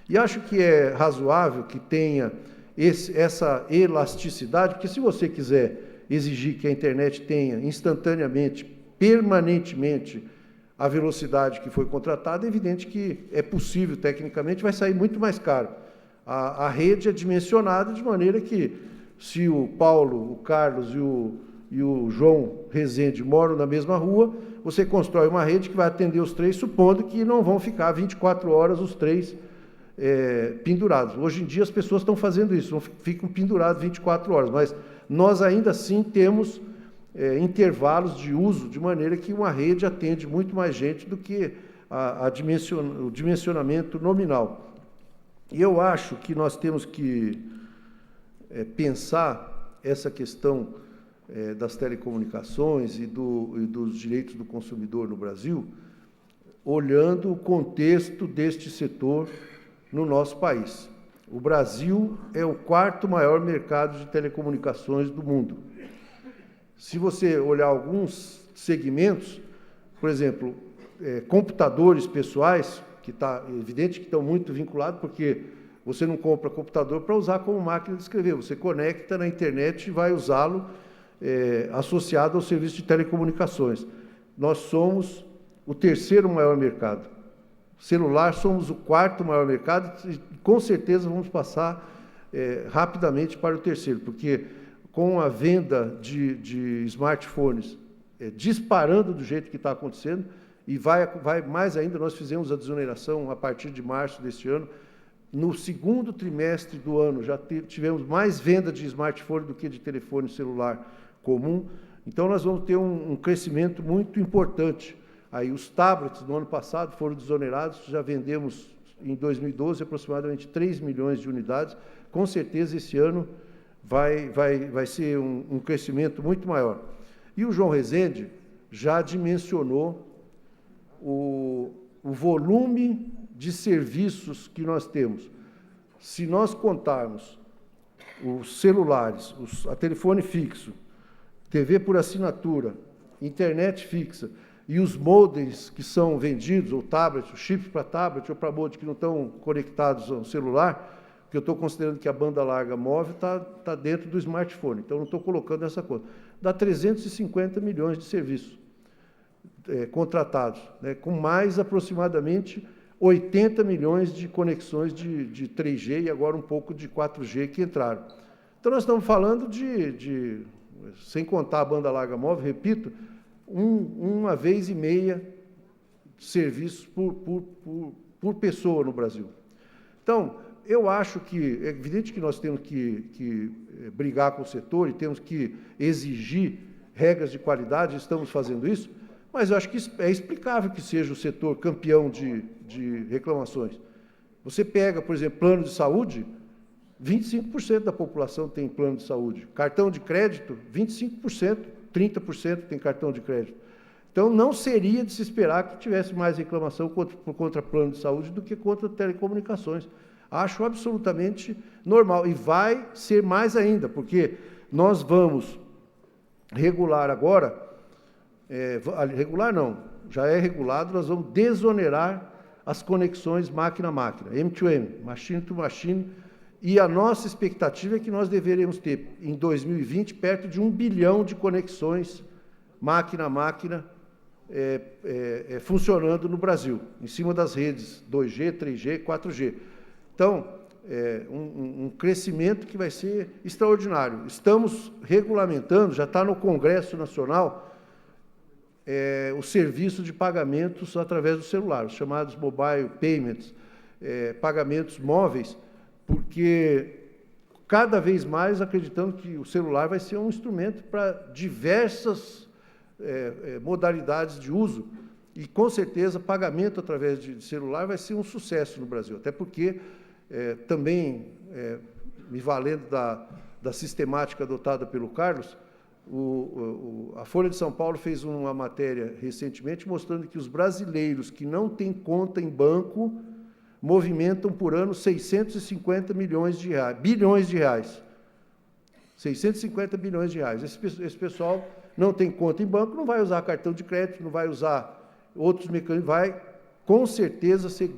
E acho que é razoável que tenha essa elasticidade, porque se você quiser exigir que a internet tenha instantaneamente, permanentemente, a velocidade que foi contratada, é evidente que é possível, tecnicamente, vai sair muito mais caro. A rede é dimensionada de maneira que, se o Paulo, o Carlos e o João Rezende moram na mesma rua, você constrói uma rede que vai atender os três, supondo que não vão ficar 24 horas os três pendurados. Hoje em dia as pessoas estão fazendo isso, não ficam pendurados 24 horas, mas nós ainda assim temos intervalos de uso, de maneira que uma rede atende muito mais gente do que o dimensionamento nominal. E eu acho que nós temos que pensar essa questão das telecomunicações e dos direitos do consumidor no Brasil, olhando o contexto deste setor no nosso país. O Brasil é o quarto maior mercado de telecomunicações do mundo. Se você olhar alguns segmentos, por exemplo, computadores pessoais, que está evidente que estão muito vinculados, porque você não compra computador para usar como máquina de escrever, você conecta na internet e vai usá-lo associado ao serviço de telecomunicações. Nós somos o terceiro maior mercado. Celular, somos o quarto maior mercado e com certeza vamos passar rapidamente para o terceiro, porque com a venda de smartphones disparando do jeito que está acontecendo, e vai mais ainda, nós fizemos a desoneração a partir de março deste ano, No segundo trimestre do ano, já tivemos mais venda de smartphone do que de telefone celular comum. Então, nós vamos ter um crescimento muito importante. Aí, os tablets, no ano passado, foram desonerados, já vendemos, em 2012, aproximadamente 3 milhões de unidades. Com certeza, esse ano vai ser um crescimento muito maior. E o João Rezende já dimensionou o volume de serviços que nós temos. Se nós contarmos os celulares, a telefone fixo, TV por assinatura, internet fixa e os modems que são vendidos, ou tablets, os chips para tablet ou para modem que não estão conectados ao celular, porque eu estou considerando que a banda larga móvel está dentro do smartphone, então não estou colocando essa conta. Dá 350 milhões de serviços contratados, né, com mais aproximadamente 80 milhões de conexões de 3G e agora um pouco de 4G que entraram. Então, nós estamos falando sem contar a banda larga móvel, repito, uma vez e meia de serviços por pessoa no Brasil. Então, eu acho que é evidente que nós temos que brigar com o setor e temos que exigir regras de qualidade, estamos fazendo isso, mas eu acho que é explicável que seja o setor campeão de reclamações. Você pega, por exemplo, plano de saúde, 25% da população tem plano de saúde. Cartão de crédito, 25%, 30% tem cartão de crédito. Então, não seria de se esperar que tivesse mais reclamação contra plano de saúde do que contra telecomunicações. Acho absolutamente normal. E vai ser mais ainda, porque nós vamos regular agora, regular não, já é regulado, nós vamos desonerar as conexões máquina-máquina, M2M, machine-to-machine, e a nossa expectativa é que nós deveremos ter, em 2020, perto de 1 bilhão de conexões máquina-máquina funcionando no Brasil, em cima das redes 2G, 3G, 4G. Então, um crescimento que vai ser extraordinário. Estamos regulamentando, já está no Congresso Nacional, o serviço de pagamentos através do celular, os chamados mobile payments, pagamentos móveis, porque cada vez mais acreditando que o celular vai ser um instrumento para diversas modalidades de uso, e com certeza pagamento através de celular vai ser um sucesso no Brasil, até porque também, me valendo da sistemática adotada pelo Carlos, a Folha de São Paulo fez uma matéria recentemente mostrando que os brasileiros que não têm conta em banco movimentam por ano 650 bilhões de reais. 650 bilhões de reais. Esse pessoal não tem conta em banco, não vai usar cartão de crédito, não vai usar outros mecanismos, vai com certeza ser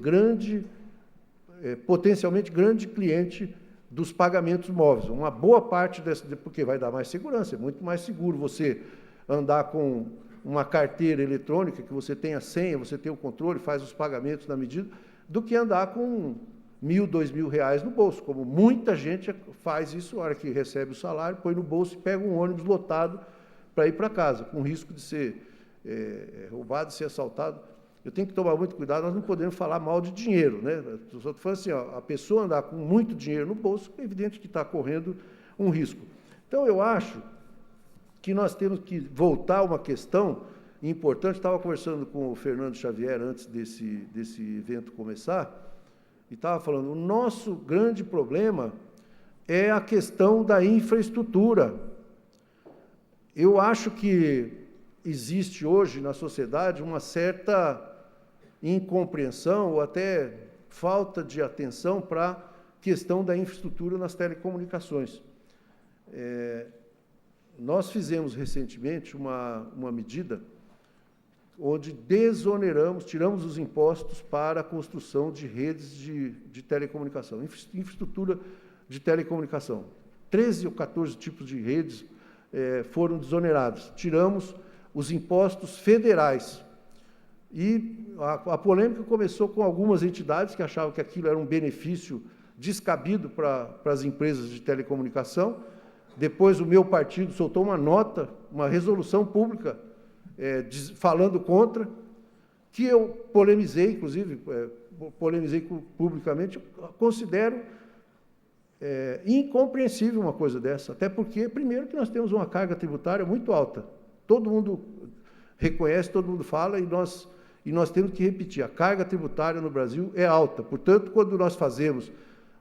potencialmente grande cliente dos pagamentos móveis. Uma boa parte porque vai dar mais segurança, é muito mais seguro você andar com uma carteira eletrônica, que você tem a senha, você tem o controle, faz os pagamentos na medida, do que andar com R$1.000, R$2.000 no bolso, como muita gente faz isso, na hora que recebe o salário, põe no bolso e pega um ônibus lotado para ir para casa, com risco de ser roubado, de ser assaltado. Eu tenho que tomar muito cuidado, nós não podemos falar mal de dinheiro, né? Estou falando assim, a pessoa andar com muito dinheiro no bolso, é evidente que está correndo um risco. Então, eu acho que nós temos que voltar a uma questão importante. Estava conversando com o Fernando Xavier antes desse evento começar, e estava falando, o nosso grande problema é a questão da infraestrutura. Eu acho que existe hoje na sociedade uma certa incompreensão ou até falta de atenção para a questão da infraestrutura nas telecomunicações. Nós fizemos recentemente uma medida onde desoneramos, tiramos os impostos para a construção de redes de telecomunicação, infraestrutura de telecomunicação. 13 ou 14 tipos de redes foram desonerados. Tiramos os impostos federais. E a polêmica começou com algumas entidades que achavam que aquilo era um benefício descabido para as empresas de telecomunicação. Depois o meu partido soltou uma nota, uma resolução pública, falando contra, que eu polemizei, inclusive, polemizei publicamente, considero incompreensível uma coisa dessa, até porque, primeiro, que nós temos uma carga tributária muito alta. Todo mundo reconhece, todo mundo fala, e nós temos que repetir, a carga tributária no Brasil é alta. Portanto, quando nós fazemos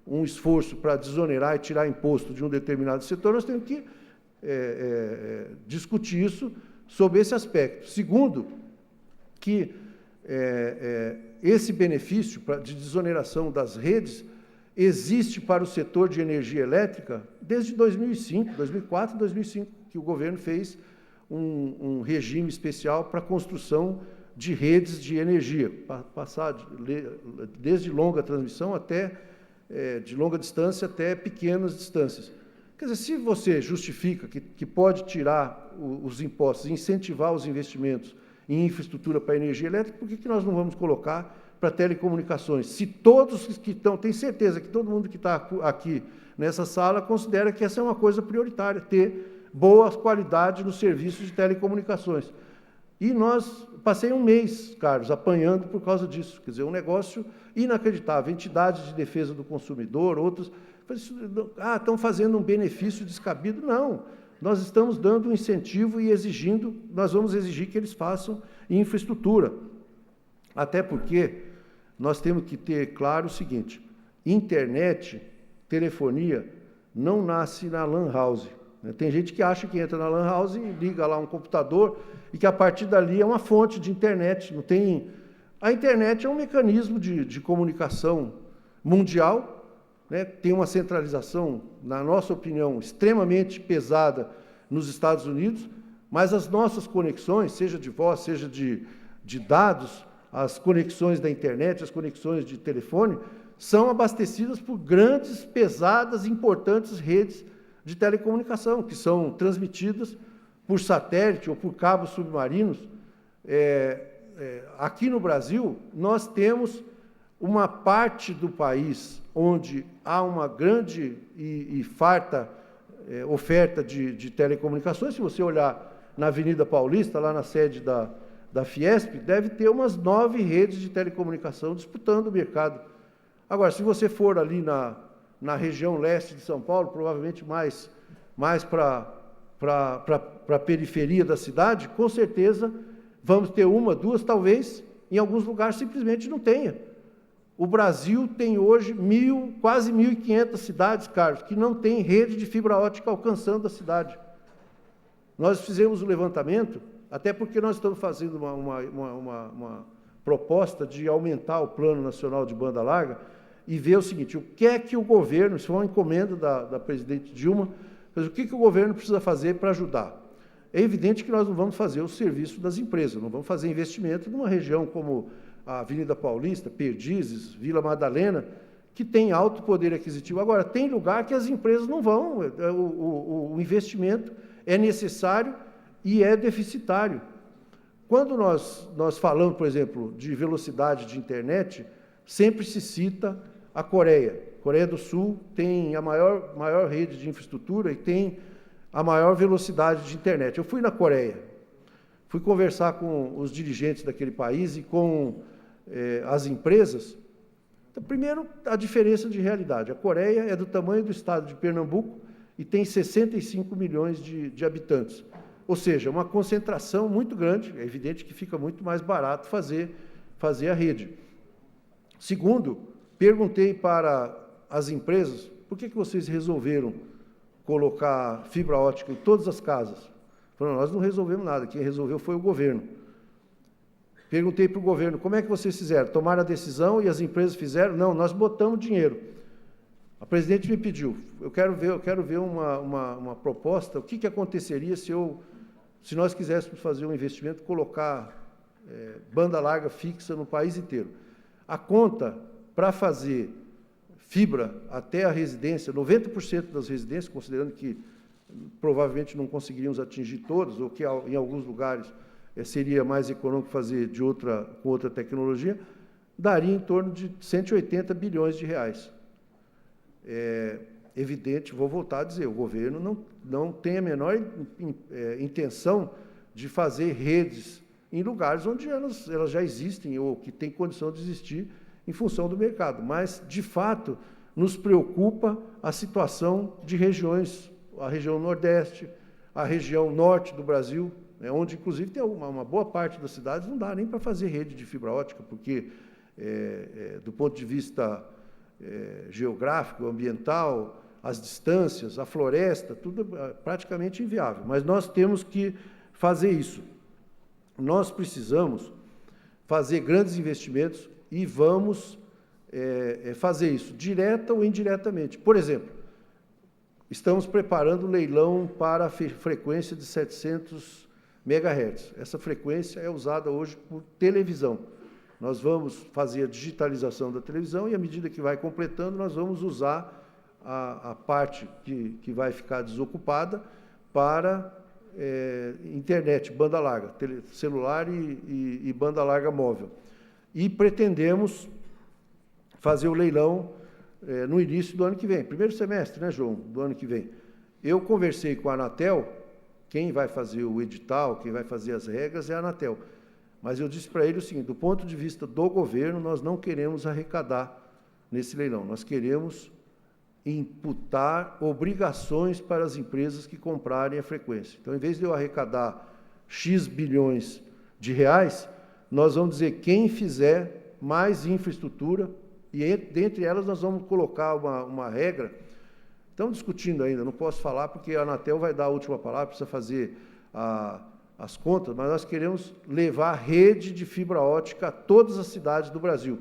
um esforço para desonerar e tirar imposto de um determinado setor, nós temos que discutir isso sob esse aspecto. Segundo, que esse benefício de desoneração das redes existe para o setor de energia elétrica desde 2005, 2004 e 2005, que o governo fez um regime especial para a construção de redes de energia, passar desde longa transmissão até de longa distância até pequenas distâncias. Quer dizer, se você justifica que pode tirar os impostos e incentivar os investimentos em infraestrutura para energia elétrica, por que nós não vamos colocar para telecomunicações? Se todos que estão, tenho certeza que todo mundo que está aqui nessa sala considera que essa é uma coisa prioritária, ter boa qualidade no serviço de telecomunicações. E passei um mês, Carlos, apanhando por causa disso. Quer dizer, um negócio inacreditável. Entidades de defesa do consumidor, outros, estão fazendo um benefício descabido. Não, nós estamos dando um incentivo e exigindo, nós vamos exigir que eles façam infraestrutura. Até porque nós temos que ter claro o seguinte, internet, telefonia, não nasce na lan house. Tem gente que acha que entra na lan house e liga lá um computador e que a partir dali é uma fonte de internet. Não tem... A internet é um mecanismo de comunicação mundial, né? Tem uma centralização, na nossa opinião, extremamente pesada nos Estados Unidos, mas as nossas conexões, seja de voz, seja de dados, as conexões da internet, as conexões de telefone, são abastecidas por grandes, pesadas, importantes redes de telecomunicação, que são transmitidas por satélite ou por cabos submarinos. Aqui no Brasil, nós temos uma parte do país onde há uma grande e farta oferta de telecomunicações. Se você olhar na Avenida Paulista, lá na sede da Fiesp, deve ter umas 9 redes de telecomunicação disputando o mercado. Agora, se você for ali na região leste de São Paulo, provavelmente mais para a periferia da cidade, com certeza vamos ter uma, duas, talvez, em alguns lugares simplesmente não tenha. O Brasil tem hoje quase 1.500 cidades, Carlos, que não tem rede de fibra ótica alcançando a cidade. Nós fizemos um levantamento, até porque nós estamos fazendo uma proposta de aumentar o Plano Nacional de Banda Larga e ver o seguinte, o que é que o governo, isso foi uma encomenda da presidente Dilma, mas o que o governo precisa fazer para ajudar? É evidente que nós não vamos fazer o serviço das empresas, não vamos fazer investimento numa região como a Avenida Paulista, Perdizes, Vila Madalena, que tem alto poder aquisitivo. Agora, tem lugar que as empresas não vão, o investimento é necessário e é deficitário. Quando nós falamos, por exemplo, de velocidade de internet, sempre se cita a Coreia. A Coreia do Sul tem a maior rede de infraestrutura e tem a maior velocidade de internet. Eu fui na Coreia, fui conversar com os dirigentes daquele país e com as empresas. Então, primeiro, a diferença de realidade. A Coreia é do tamanho do estado de Pernambuco e tem 65 milhões de habitantes. Ou seja, uma concentração muito grande, é evidente que fica muito mais barato fazer a rede. Segundo, perguntei para as empresas, por que vocês resolveram colocar fibra ótica em todas as casas? Falaram, nós não resolvemos nada, quem resolveu foi o governo. Perguntei para o governo, como é que vocês fizeram? Tomaram a decisão e as empresas fizeram? Não, nós botamos dinheiro. A presidente me pediu, eu quero ver uma proposta, o que aconteceria se nós quiséssemos fazer um investimento, colocar banda larga fixa no país inteiro. A conta para fazer fibra até a residência, 90% das residências, considerando que provavelmente não conseguiríamos atingir todas, ou que em alguns lugares seria mais econômico fazer com outra tecnologia, daria em torno de 180 bilhões de reais. É evidente, vou voltar a dizer, o governo não tem a menor intenção de fazer redes em lugares onde elas já existem ou que têm condição de existir em função do mercado. Mas, de fato, nos preocupa a situação de regiões, a região Nordeste, a região Norte do Brasil, né, onde, inclusive, tem uma boa parte das cidades não dá nem para fazer rede de fibra ótica, porque, do ponto de vista geográfico, ambiental, as distâncias, a floresta, tudo é praticamente inviável. Mas nós temos que fazer isso. Nós precisamos fazer grandes investimentos e vamos fazer isso, direta ou indiretamente. Por exemplo, estamos preparando um leilão para a frequência de 700 MHz. Essa frequência é usada hoje por televisão. Nós vamos fazer a digitalização da televisão e, à medida que vai completando, nós vamos usar a parte que vai ficar desocupada para internet, banda larga, celular e banda larga móvel. E pretendemos fazer o leilão no início do ano que vem, primeiro semestre, né, João, do ano que vem. Eu conversei com a Anatel, quem vai fazer o edital, quem vai fazer as regras é a Anatel. Mas eu disse para ele o seguinte, do ponto de vista do governo, nós não queremos arrecadar nesse leilão, nós queremos imputar obrigações para as empresas que comprarem a frequência. Então, em vez de eu arrecadar X bilhões de reais, nós vamos dizer quem fizer mais infraestrutura, e dentre elas nós vamos colocar uma regra. Estamos discutindo ainda, não posso falar porque a Anatel vai dar a última palavra, precisa fazer as contas, mas nós queremos levar rede de fibra ótica a todas as cidades do Brasil.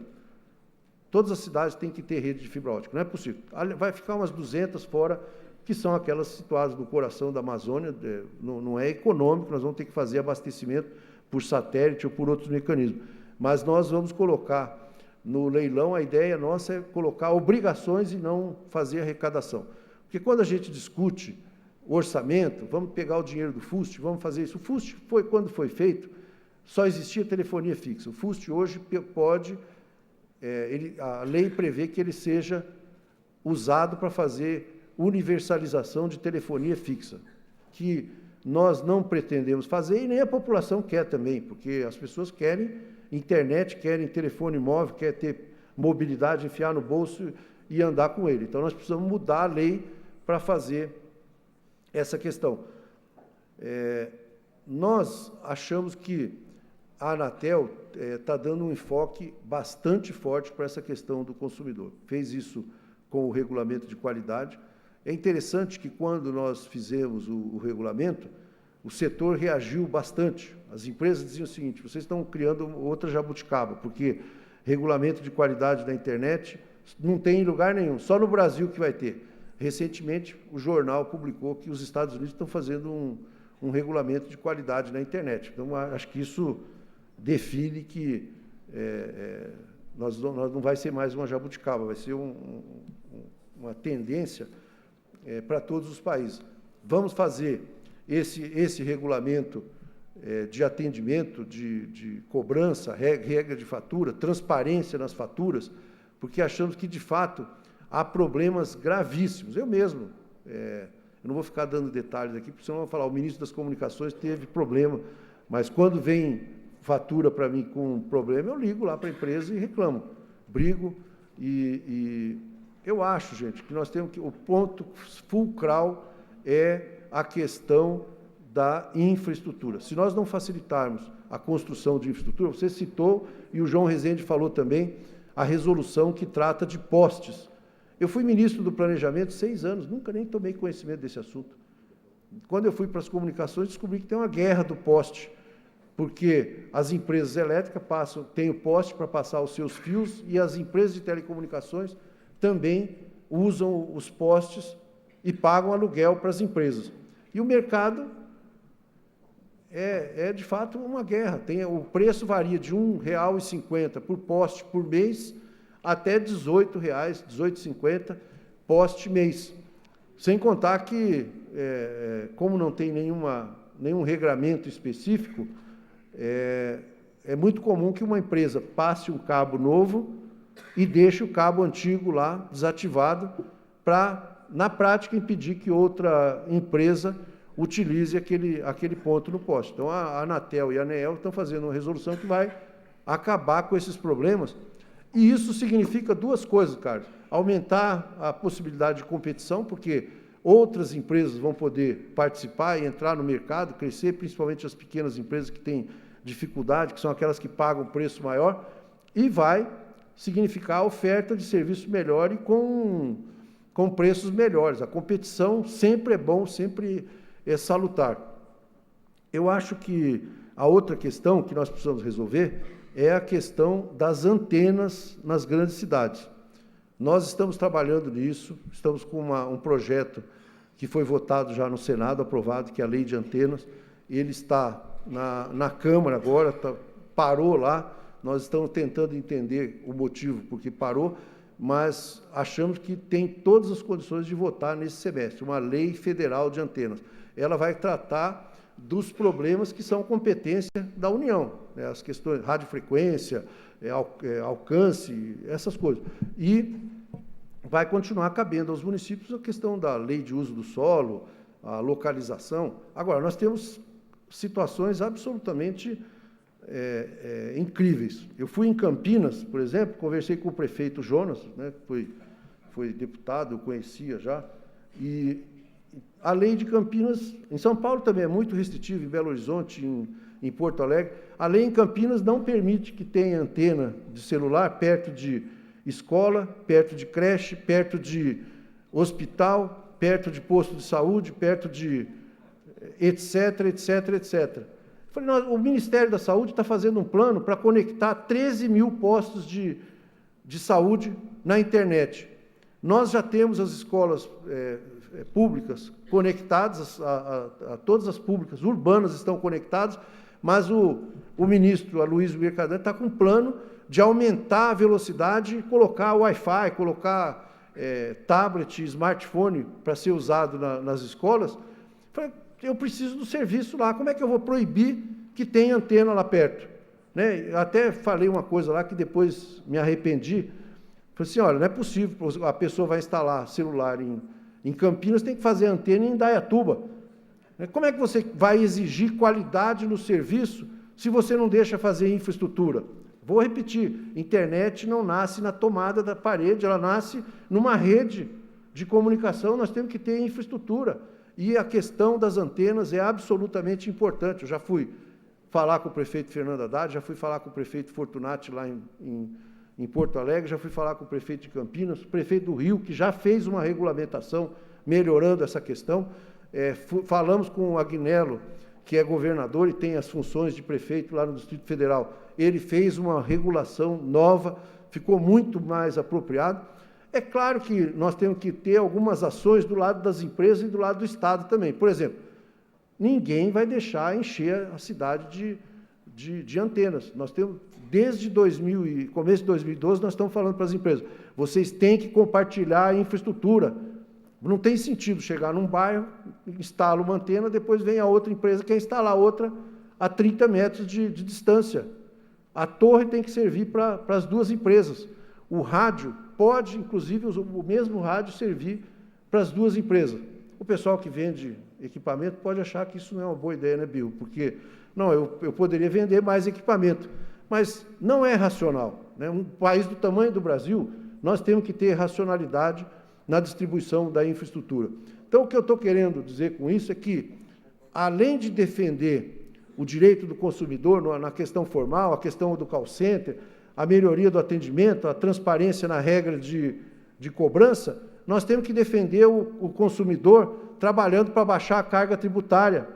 Todas as cidades têm que ter rede de fibra ótica, não é possível. Vai ficar umas 200 fora, que são aquelas situadas no coração da Amazônia, não é econômico, nós vamos ter que fazer abastecimento por satélite ou por outros mecanismos. Mas nós vamos colocar no leilão, a ideia nossa é colocar obrigações e não fazer arrecadação. Porque quando a gente discute orçamento, vamos pegar o dinheiro do FUST, vamos fazer isso. O FUST, quando foi feito, só existia telefonia fixa. O FUST hoje pode... a lei prevê que ele seja usado para fazer universalização de telefonia fixa, que nós não pretendemos fazer e nem a população quer também, porque as pessoas querem internet, querem telefone móvel, querem ter mobilidade, enfiar no bolso e andar com ele. Então, nós precisamos mudar a lei para fazer essa questão. Nós achamos que a Anatel está dando um enfoque bastante forte para essa questão do consumidor. Fez isso com o regulamento de qualidade. É interessante que, quando nós fizemos o regulamento, o setor reagiu bastante. As empresas diziam o seguinte, vocês estão criando outra jabuticaba, porque regulamento de qualidade da internet não tem em lugar nenhum, só no Brasil que vai ter. Recentemente, o jornal publicou que os Estados Unidos estão fazendo um regulamento de qualidade na internet. Então, acho que isso define que nós não vai ser mais uma jabuticaba, vai ser uma tendência para todos os países. Vamos fazer esse regulamento de atendimento, de cobrança, regra de fatura, transparência nas faturas, porque achamos que, de fato, há problemas gravíssimos. Eu mesmo, eu não vou ficar dando detalhes aqui, porque senão eu vou falar, o ministro das Comunicações teve problema, mas quando vem fatura para mim com um problema, eu ligo lá para a empresa e reclamo, brigo, e eu acho, gente, que nós temos que, o ponto fulcral é a questão da infraestrutura. Se nós não facilitarmos a construção de infraestrutura, você citou, e o João Rezende falou também, a resolução que trata de postes. Eu fui ministro do Planejamento 6 anos, nunca nem tomei conhecimento desse assunto. Quando eu fui para as comunicações, descobri que tem uma guerra do poste, porque as empresas elétricas têm o poste para passar os seus fios e as empresas de telecomunicações também usam os postes e pagam aluguel para as empresas. E o mercado de fato, uma guerra. O preço varia de R$ 1,50 por poste por mês até R$ 18,00, R$ 18,50 poste mês. Sem contar que, como não tem nenhum regramento específico, é muito comum que uma empresa passe um cabo novo e deixe o cabo antigo lá desativado para, na prática, impedir que outra empresa utilize aquele ponto no poste. Então, a Anatel e a ANEEL estão fazendo uma resolução que vai acabar com esses problemas. E isso significa duas coisas, Carlos. Aumentar a possibilidade de competição, porque outras empresas vão poder participar e entrar no mercado, crescer, principalmente as pequenas empresas que têm dificuldade, que são aquelas que pagam preço maior, e vai significar a oferta de serviço melhor e com preços melhores. A competição sempre é bom, sempre é salutar. Eu acho que a outra questão que nós precisamos resolver é a questão das antenas nas grandes cidades. Nós estamos trabalhando nisso, estamos com um projeto que foi votado já no Senado, aprovado, que é a Lei de Antenas. Ele está na Câmara agora, parou lá. Nós estamos tentando entender o motivo por que parou, mas achamos que tem todas as condições de votar nesse semestre, uma lei federal de antenas. Ela vai tratar dos problemas que são competência da União, né? As questões de radiofrequência, alcance, essas coisas. E vai continuar cabendo aos municípios a questão da lei de uso do solo, a localização. Agora, nós temos situações absolutamente incríveis. Eu fui em Campinas, por exemplo, conversei com o prefeito Jonas, né, que foi deputado, eu conhecia já, e a lei de Campinas, em São Paulo também é muito restritiva, em Belo Horizonte, em Porto Alegre, a lei em Campinas não permite que tenha antena de celular perto de escola, perto de creche, perto de hospital, perto de posto de saúde, perto de etc, etc, etc. Falei, o Ministério da Saúde está fazendo um plano para conectar 13 mil postos de saúde na internet. Nós já temos as escolas públicas conectadas, todas as públicas urbanas estão conectadas, mas o ministro Aloysio Mercadante está com um plano de aumentar a velocidade e colocar Wi-Fi, colocar tablet, smartphone para ser usado nas escolas. Falei, eu preciso do serviço lá, como é que eu vou proibir que tenha antena lá perto? Né? Eu até falei uma coisa lá que depois me arrependi. Falei assim, olha, não é possível, a pessoa vai instalar celular em Campinas, tem que fazer antena em Indaiatuba. Como é que você vai exigir qualidade no serviço se você não deixa fazer infraestrutura? Vou repetir, internet não nasce na tomada da parede, ela nasce numa rede de comunicação, nós temos que ter infraestrutura. E a questão das antenas é absolutamente importante. Eu já fui falar com o prefeito Fernando Haddad, já fui falar com o prefeito Fortunati lá em Porto Alegre, já fui falar com o prefeito de Campinas, o prefeito do Rio, que já fez uma regulamentação melhorando essa questão. Falamos com o Agnello, que é governador e tem as funções de prefeito lá no Distrito Federal. Ele fez uma regulação nova, ficou muito mais apropriado. É claro que nós temos que ter algumas ações do lado das empresas e do lado do Estado também. Por exemplo, ninguém vai deixar encher a cidade de antenas. Nós temos, desde começo de 2012, nós estamos falando para as empresas, vocês têm que compartilhar a infraestrutura. Não tem sentido chegar num bairro, instala uma antena, depois vem a outra empresa que quer instalar outra a 30 metros de distância. A torre tem que servir para as duas empresas. O rádio pode, inclusive, o mesmo rádio servir para as duas empresas. O pessoal que vende equipamento pode achar que isso não é uma boa ideia, né, Bill? Porque, não, eu poderia vender mais equipamento, mas não é racional, né? Um país do tamanho do Brasil, nós temos que ter racionalidade na distribuição da infraestrutura. Então, o que eu estou querendo dizer com isso é que, além de defender o direito do consumidor na questão formal, a questão do call center, a melhoria do atendimento, a transparência na regra de cobrança, nós temos que defender o consumidor trabalhando para baixar a carga tributária.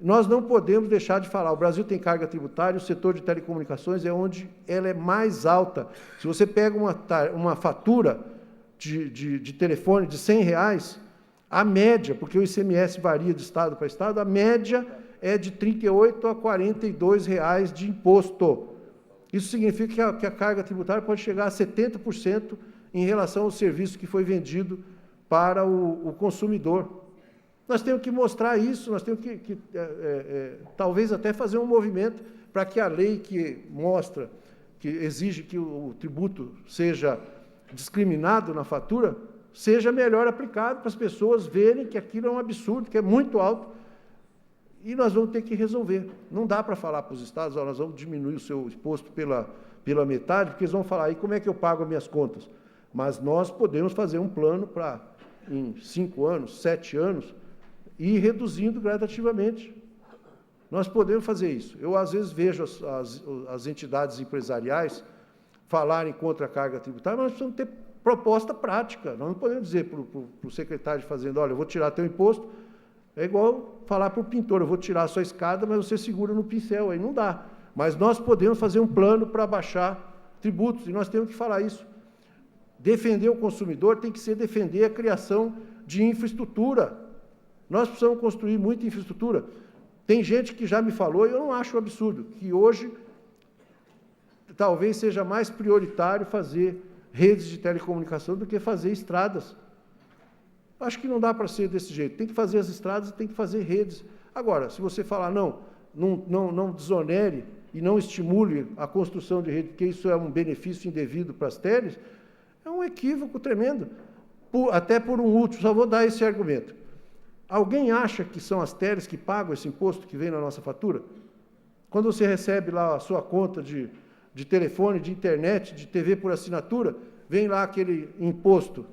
Nós não podemos deixar de falar, o Brasil tem carga tributária, o setor de telecomunicações é onde ela é mais alta. Se você pega uma fatura de telefone de R$100, a média, porque o ICMS varia de estado para estado, a média é de R$38 a R$42 de imposto. Isso significa que a carga tributária pode chegar a 70% em relação ao serviço que foi vendido para o consumidor. Nós temos que mostrar isso, nós temos que talvez até fazer um movimento para que a lei que mostra, que exige que o tributo seja discriminado na fatura, seja melhor aplicado para as pessoas verem que aquilo é um absurdo, que é muito alto, e nós vamos ter que resolver. Não dá para falar para os estados, nós vamos diminuir o seu imposto pela metade, porque eles vão falar, aí como é que eu pago as minhas contas? Mas nós podemos fazer um plano para, em 5 anos, 7 anos, ir reduzindo gradativamente. Nós podemos fazer isso. Eu, às vezes, vejo as entidades empresariais falarem contra a carga tributária, mas nós precisamos ter proposta prática. Nós não podemos dizer para o secretário de Fazenda, olha, eu vou tirar teu imposto, é igual falar para o pintor, eu vou tirar a sua escada, mas você segura no pincel, aí não dá. Mas nós podemos fazer um plano para baixar tributos, e nós temos que falar isso. Defender o consumidor tem que ser defender a criação de infraestrutura. Nós precisamos construir muita infraestrutura. Tem gente que já me falou, e eu não acho absurdo, que hoje talvez seja mais prioritário fazer redes de telecomunicação do que fazer estradas. Acho que não dá para ser desse jeito. Tem que fazer as estradas e tem que fazer redes. Agora, se você falar, não desonere e não estimule a construção de rede, porque isso é um benefício indevido para as teles, é um equívoco tremendo. Até por um último, só vou dar esse argumento. Alguém acha que são as teles que pagam esse imposto que vem na nossa fatura? Quando você recebe lá a sua conta de telefone, de internet, de TV por assinatura, vem lá aquele imposto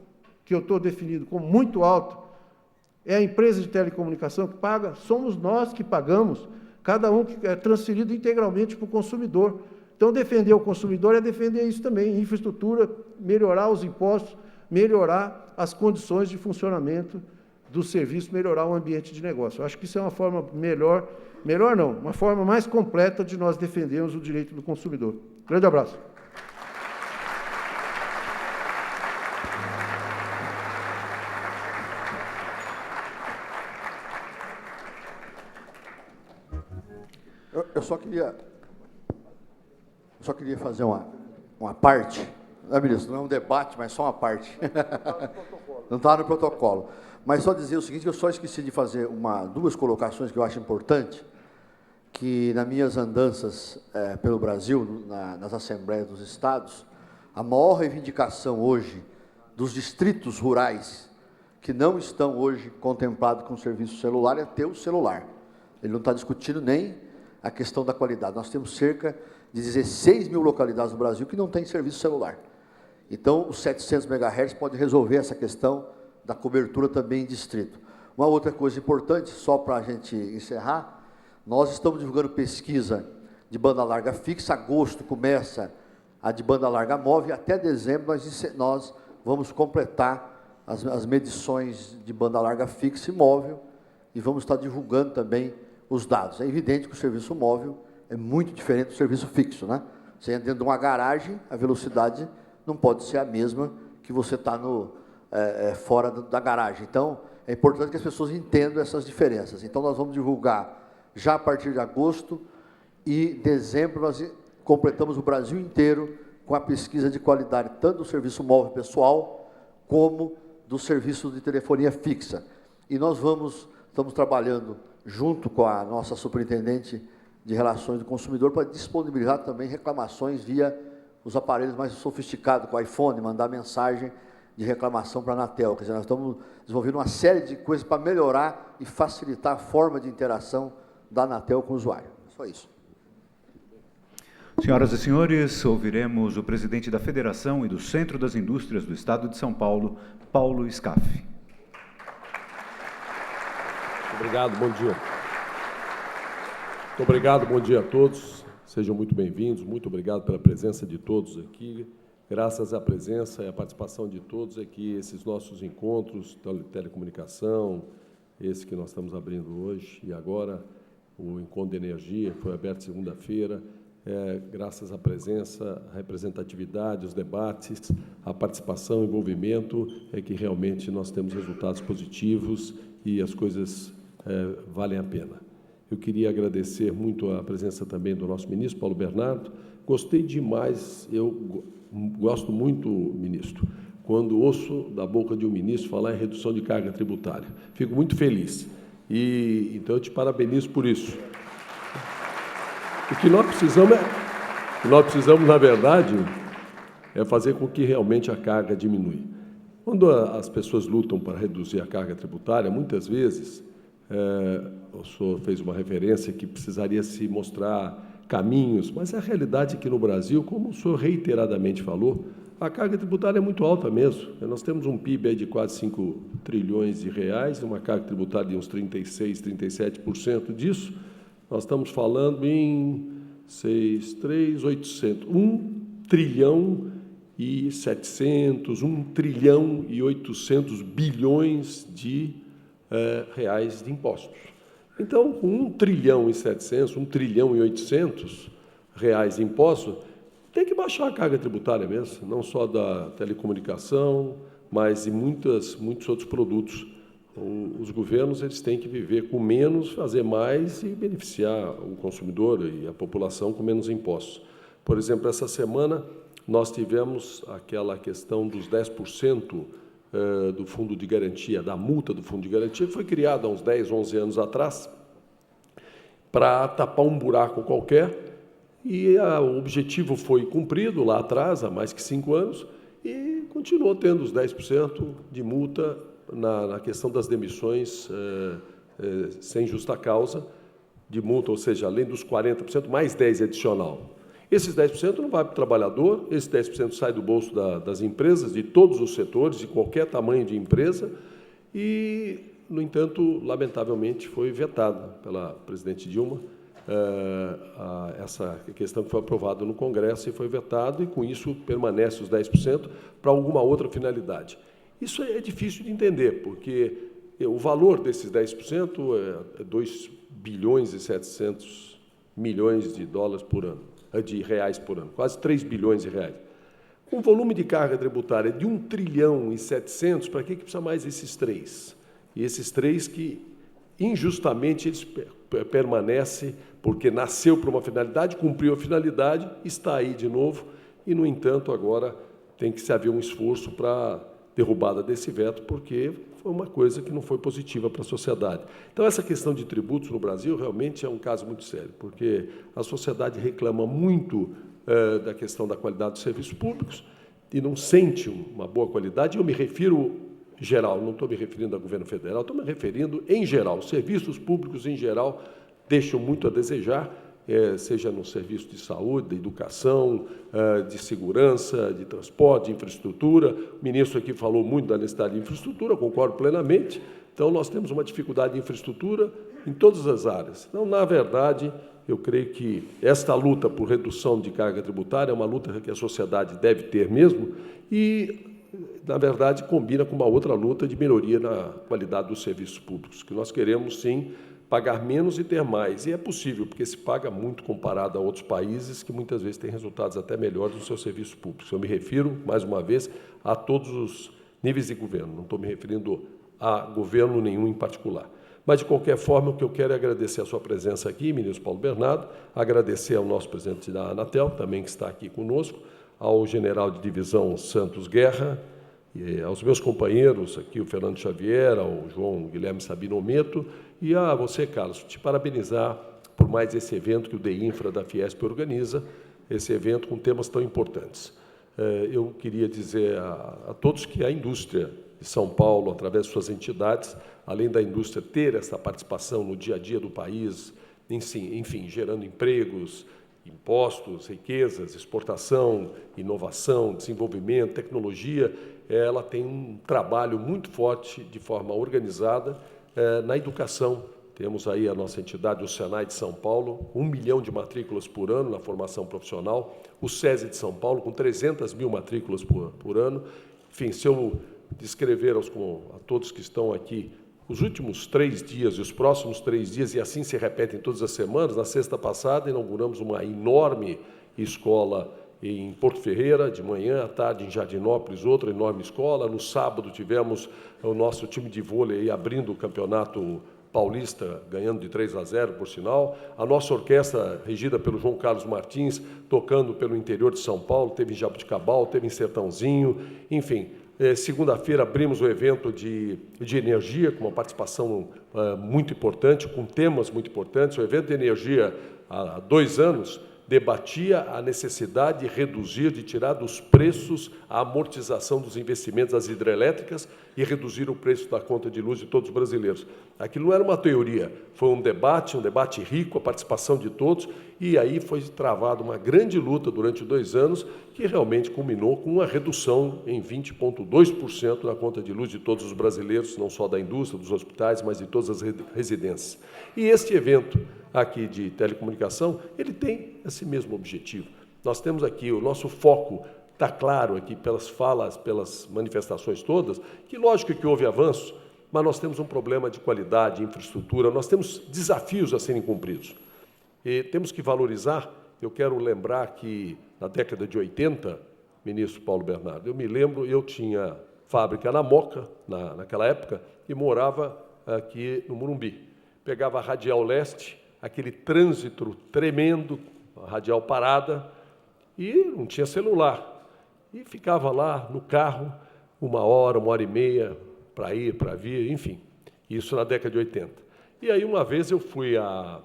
que eu estou definindo como muito alto, é a empresa de telecomunicação que paga, somos nós que pagamos, cada um que é transferido integralmente para o consumidor. Então, defender o consumidor é defender isso também, infraestrutura, melhorar os impostos, melhorar as condições de funcionamento do serviço, melhorar o ambiente de negócio. Eu acho que isso é uma forma melhor não, uma forma mais completa de nós defendermos o direito do consumidor. Grande abraço. Eu só queria fazer uma parte, ministro, não é um debate, mas só uma parte. Não está no protocolo. Mas só dizer o seguinte, que eu só esqueci de fazer duas colocações que eu acho importante, que nas minhas andanças pelo Brasil, nas assembleias dos estados, a maior reivindicação hoje dos distritos rurais que não estão hoje contemplados com o serviço celular é ter o celular. Ele não está discutindo nem a questão da qualidade. Nós temos cerca de 16 mil localidades no Brasil que não têm serviço celular. Então, os 700 MHz pode resolver essa questão da cobertura também em distrito. Uma outra coisa importante, só para a gente encerrar, nós estamos divulgando pesquisa de banda larga fixa, agosto começa a de banda larga móvel, e até dezembro nós vamos completar as medições de banda larga fixa e móvel, e vamos estar divulgando também os dados. É evidente que o serviço móvel é muito diferente do serviço fixo, né? Você entra dentro de uma garagem, a velocidade não pode ser a mesma que você está fora da garagem. Então, é importante que as pessoas entendam essas diferenças. Então, nós vamos divulgar já a partir de agosto, e dezembro nós completamos o Brasil inteiro com a pesquisa de qualidade, tanto do serviço móvel pessoal, como do serviço de telefonia fixa. E nós estamos trabalhando junto com a nossa superintendente de Relações do Consumidor para disponibilizar também reclamações via os aparelhos mais sofisticados, com o iPhone, mandar mensagem de reclamação para a Anatel. Quer dizer, nós estamos desenvolvendo uma série de coisas para melhorar e facilitar a forma de interação da Anatel com o usuário. Só isso. Senhoras e senhores, ouviremos o presidente da Federação e do Centro das Indústrias do Estado de São Paulo, Paulo Scaff. Obrigado, bom dia. Muito obrigado, bom dia a todos. Sejam muito bem-vindos, muito obrigado pela presença de todos aqui. Graças à presença e à participação de todos aqui, esses nossos encontros, telecomunicação, esse que nós estamos abrindo hoje, e agora o Encontro de Energia, que foi aberto segunda-feira, graças à presença, à representatividade, os debates, a participação, o envolvimento, é que realmente nós temos resultados positivos e as coisas valem a pena. Eu queria agradecer muito a presença também do nosso ministro, Paulo Bernardo. Gostei demais, eu gosto muito, ministro, quando ouço da boca de um ministro falar em redução de carga tributária. Fico muito feliz. E então, eu te parabenizo por isso. O que nós precisamos, na verdade, é fazer com que realmente a carga diminua. Quando as pessoas lutam para reduzir a carga tributária, muitas vezes, o senhor fez uma referência que precisaria se mostrar caminhos, mas a realidade é que no Brasil, como o senhor reiteradamente falou, a carga tributária é muito alta mesmo. Nós temos um PIB aí de quase 5 trilhões de reais, uma carga tributária de uns 36%, 37% disso. Nós estamos falando em 800, 1 trilhão e 700, 1 trilhão e 800 bilhões de reais de impostos. Então, com 1 trilhão e 700, 1 trilhão e 800 reais de impostos, tem que baixar a carga tributária mesmo, não só da telecomunicação, mas de muitos outros produtos. Os governos eles têm que viver com menos, fazer mais e beneficiar o consumidor e a população com menos impostos. Por exemplo, essa semana nós tivemos aquela questão dos 10% do fundo de garantia, da multa do fundo de garantia, que foi criada há uns 10, 11 anos atrás, para tapar um buraco qualquer, e o objetivo foi cumprido lá atrás, há mais que 5 anos, e continuou tendo os 10% de multa na questão das demissões sem justa causa de multa, ou seja, além dos 40%, mais 10% adicional. Esses 10% não vai para o trabalhador, esses 10% sai do bolso das empresas, de todos os setores, de qualquer tamanho de empresa, e, no entanto, lamentavelmente, foi vetado pela presidente Dilma, essa questão que foi aprovada no Congresso e foi vetado, e, com isso, permanece os 10% para alguma outra finalidade. Isso é difícil de entender, porque o valor desses 10% é 2 bilhões e 700 milhões de dólares por ano, de reais por ano, quase 3 bilhões de reais. Com volume de carga tributária de 1 trilhão e 700, para que precisa mais esses 3? E esses 3 que, injustamente, eles permanecem, porque nasceu para uma finalidade, cumpriu a finalidade, está aí de novo, e, no entanto, agora tem que se haver um esforço para derrubada desse veto, porque foi uma coisa que não foi positiva para a sociedade. Então, essa questão de tributos no Brasil realmente é um caso muito sério, porque a sociedade reclama muito da questão da qualidade dos serviços públicos e não sente uma boa qualidade. Eu me refiro geral, não estou me referindo ao governo federal, estou me referindo em geral. Os serviços públicos, em geral, deixam muito a desejar, seja no serviço de saúde, de educação, de segurança, de transporte, de infraestrutura. O ministro aqui falou muito da necessidade de infraestrutura, concordo plenamente. Então, nós temos uma dificuldade de infraestrutura em todas as áreas. Então, na verdade, eu creio que esta luta por redução de carga tributária é uma luta que a sociedade deve ter mesmo e, na verdade, combina com uma outra luta de melhoria na qualidade dos serviços públicos, que nós queremos, sim, pagar menos e ter mais. E é possível, porque se paga muito comparado a outros países que muitas vezes têm resultados até melhores nos seus serviços públicos. Eu me refiro, mais uma vez, a todos os níveis de governo, não estou me referindo a governo nenhum em particular. Mas, de qualquer forma, o que eu quero é agradecer a sua presença aqui, ministro Paulo Bernardo, agradecer ao nosso presidente da Anatel, também que está aqui conosco, ao general de divisão Santos Guerra, e aos meus companheiros aqui, o Fernando Xavier, ao João Guilherme Sabinometo, e a você, Carlos, te parabenizar por mais esse evento que o DEINFRA da Fiesp organiza, esse evento com temas tão importantes. Eu queria dizer a todos que a indústria de São Paulo, através de suas entidades, além da indústria ter essa participação no dia a dia do país, enfim, gerando empregos, impostos, riquezas, exportação, inovação, desenvolvimento, tecnologia, ela tem um trabalho muito forte, de forma organizada, na educação. Temos aí a nossa entidade, o Senai de São Paulo, 1 milhão de matrículas por ano na formação profissional, o SESI de São Paulo, com 300 mil matrículas por ano. Enfim, se eu descrever a todos que estão aqui os últimos 3 dias e os próximos 3 dias, e assim se repetem todas as semanas, na sexta passada inauguramos uma enorme escola em Porto Ferreira, de manhã, à tarde em Jardinópolis, outra enorme escola. No sábado tivemos o nosso time de vôlei abrindo o campeonato paulista, ganhando de 3-0, por sinal. A nossa orquestra, regida pelo João Carlos Martins, tocando pelo interior de São Paulo, teve em Jabuticabal, teve em Sertãozinho, enfim. Segunda-feira abrimos o evento de energia, com uma participação muito importante, com temas muito importantes. O evento de energia, há 2 anos, debatia a necessidade de reduzir, de tirar dos preços a amortização dos investimentos das hidrelétricas e reduzir o preço da conta de luz de todos os brasileiros. Aquilo não era uma teoria, foi um debate rico, a participação de todos, e aí foi travada uma grande luta durante 2 anos, que realmente culminou com uma redução em 20,2% da conta de luz de todos os brasileiros, não só da indústria, dos hospitais, mas de todas as residências. E este evento aqui de telecomunicação, ele tem esse mesmo objetivo. Nós temos aqui, o nosso foco está claro aqui pelas falas, pelas manifestações todas, que lógico que houve avanços, mas nós temos um problema de qualidade, de infraestrutura, nós temos desafios a serem cumpridos. E temos que valorizar, eu quero lembrar que na década de 80, ministro Paulo Bernardo, eu me lembro, eu tinha fábrica na Moca, naquela época, e morava aqui no Morumbi. Pegava a Radial Leste, aquele trânsito tremendo, a radial parada, e não tinha celular. E ficava lá no carro 1 hora, 1h30, para ir, para vir, enfim. Isso na década de 80. E aí, uma vez, eu fui a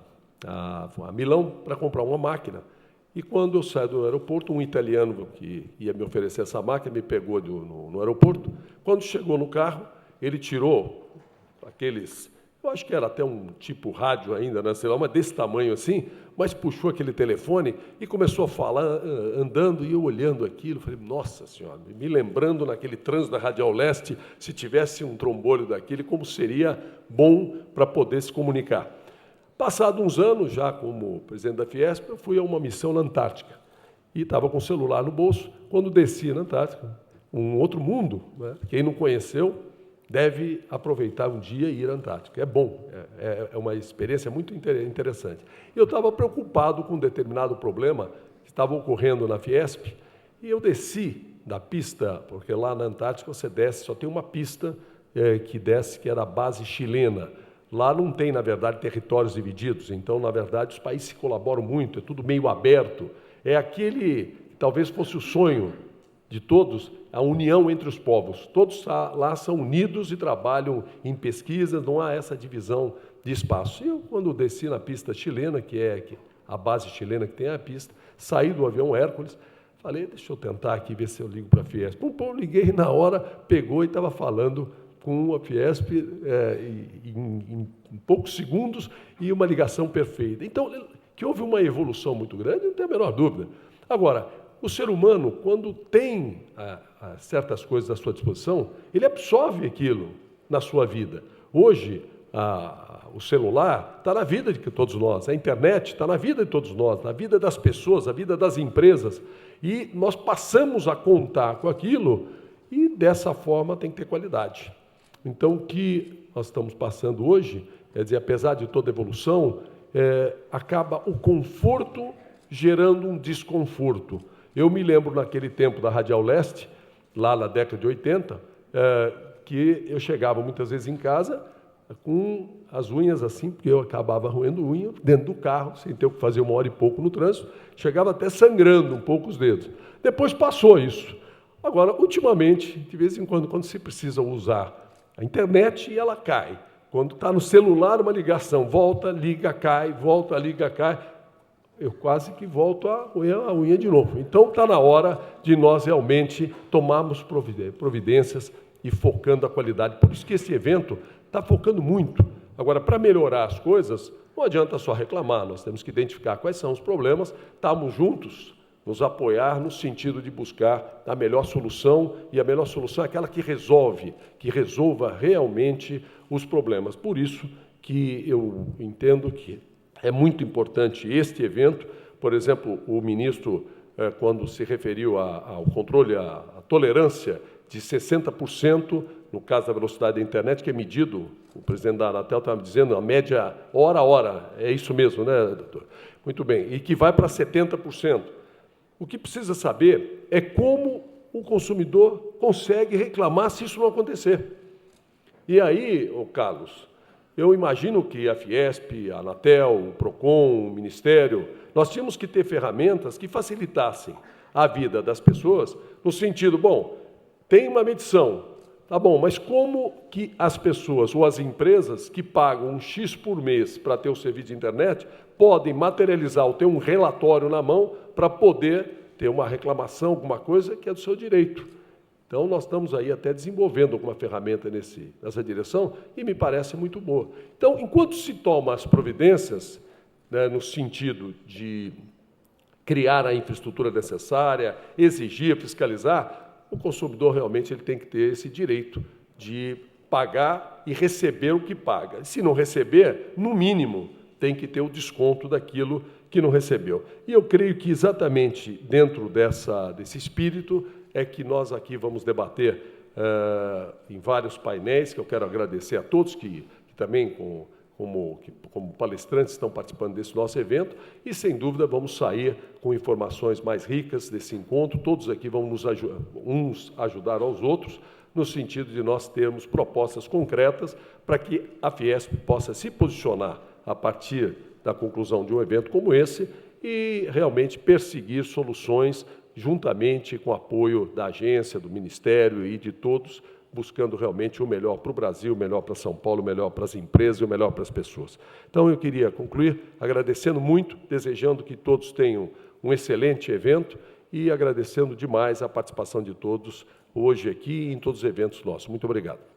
Milão para comprar uma máquina. E quando eu saio do aeroporto, um italiano que ia me oferecer essa máquina me pegou no aeroporto. Quando chegou no carro, ele tirou aqueles... Eu acho que era até um tipo rádio ainda, né, sei lá, mas desse tamanho assim, mas puxou aquele telefone e começou a falar, andando, e eu olhando aquilo, falei, nossa senhora, me lembrando naquele trânsito da Radial Leste, se tivesse um trombolho daquele, como seria bom para poder se comunicar. Passado uns anos, já como presidente da Fiesp, eu fui a uma missão na Antártica, e estava com o celular no bolso, quando desci na Antártica, um outro mundo, né? Quem não conheceu, deve aproveitar um dia e ir à Antártica. É bom, é uma experiência muito interessante. Eu estava preocupado com um determinado problema que estava ocorrendo na Fiesp, e eu desci da pista, porque lá na Antártica você desce, só tem uma pista que desce, que era a base chilena. Lá não tem, na verdade, territórios divididos, então, na verdade, os países se colaboram muito, é tudo meio aberto. É aquele, talvez fosse o sonho de todos, a união entre os povos. Todos lá são unidos e trabalham em pesquisas, não há essa divisão de espaço. Eu, quando desci na pista chilena, que é a base chilena que tem a pista, saí do avião Hércules, falei, deixa eu tentar aqui ver se eu ligo para a Fiesp. Eu liguei na hora, pegou e estava falando com a Fiesp em poucos segundos e uma ligação perfeita. Então, que houve uma evolução muito grande, não tem a menor dúvida. Agora, o ser humano, quando tem certas coisas à sua disposição, ele absorve aquilo na sua vida. Hoje, o celular está na vida de todos nós, a internet está na vida de todos nós, na vida das pessoas, na vida das empresas, e nós passamos a contar com aquilo e, dessa forma, tem que ter qualidade. Então, o que nós estamos passando hoje, quer dizer, apesar de toda evolução, acaba o conforto gerando um desconforto. Eu me lembro, naquele tempo da Radial Leste, lá na década de 80, que eu chegava muitas vezes em casa com as unhas assim, porque eu acabava roendo unha dentro do carro, sem ter o que fazer 1 hora e pouco no trânsito, chegava até sangrando um pouco os dedos. Depois passou isso. Agora, ultimamente, de vez em quando se precisa usar a internet, e ela cai. Quando está no celular, uma ligação, volta, liga, cai, volta, liga, cai. Eu quase que volto a unha de novo. Então, está na hora de nós realmente tomarmos providências e focando a qualidade. Por isso que esse evento está focando muito. Agora, para melhorar as coisas, não adianta só reclamar, nós temos que identificar quais são os problemas, estamos juntos, nos apoiar no sentido de buscar a melhor solução, e a melhor solução é aquela que resolva realmente os problemas. Por isso que eu entendo que é muito importante este evento. Por exemplo, o ministro, quando se referiu ao controle, à tolerância de 60%, no caso da velocidade da internet, que é medido, o presidente da Anatel estava me dizendo, a média hora a hora, é isso mesmo, né, doutor? Muito bem, e que vai para 70%. O que precisa saber é como o consumidor consegue reclamar se isso não acontecer. E aí, Carlos, eu imagino que a Fiesp, a Anatel, o Procon, o Ministério, nós tínhamos que ter ferramentas que facilitassem a vida das pessoas, no sentido, bom, tem uma medição, Tá bom, mas como que as pessoas ou as empresas que pagam um X por mês para ter o serviço de internet podem materializar ou ter um relatório na mão para poder ter uma reclamação, alguma coisa que é do seu direito? Então, nós estamos aí até desenvolvendo alguma ferramenta nessa direção e me parece muito boa. Então, enquanto se toma as providências, né, no sentido de criar a infraestrutura necessária, exigir, fiscalizar, o consumidor realmente ele tem que ter esse direito de pagar e receber o que paga. Se não receber, no mínimo, tem que ter o desconto daquilo que não recebeu. E eu creio que exatamente dentro desse espírito é que nós aqui vamos debater em vários painéis, que eu quero agradecer a todos que também, como palestrantes, estão participando desse nosso evento, e, sem dúvida, vamos sair com informações mais ricas desse encontro. Todos aqui vão uns ajudar aos outros, no sentido de nós termos propostas concretas para que a Fiesp possa se posicionar a partir da conclusão de um evento como esse e realmente perseguir soluções juntamente com o apoio da agência, do Ministério e de todos, buscando realmente o melhor para o Brasil, o melhor para São Paulo, o melhor para as empresas e o melhor para as pessoas. Então, eu queria concluir agradecendo muito, desejando que todos tenham um excelente evento e agradecendo demais a participação de todos hoje aqui e em todos os eventos nossos. Muito obrigado.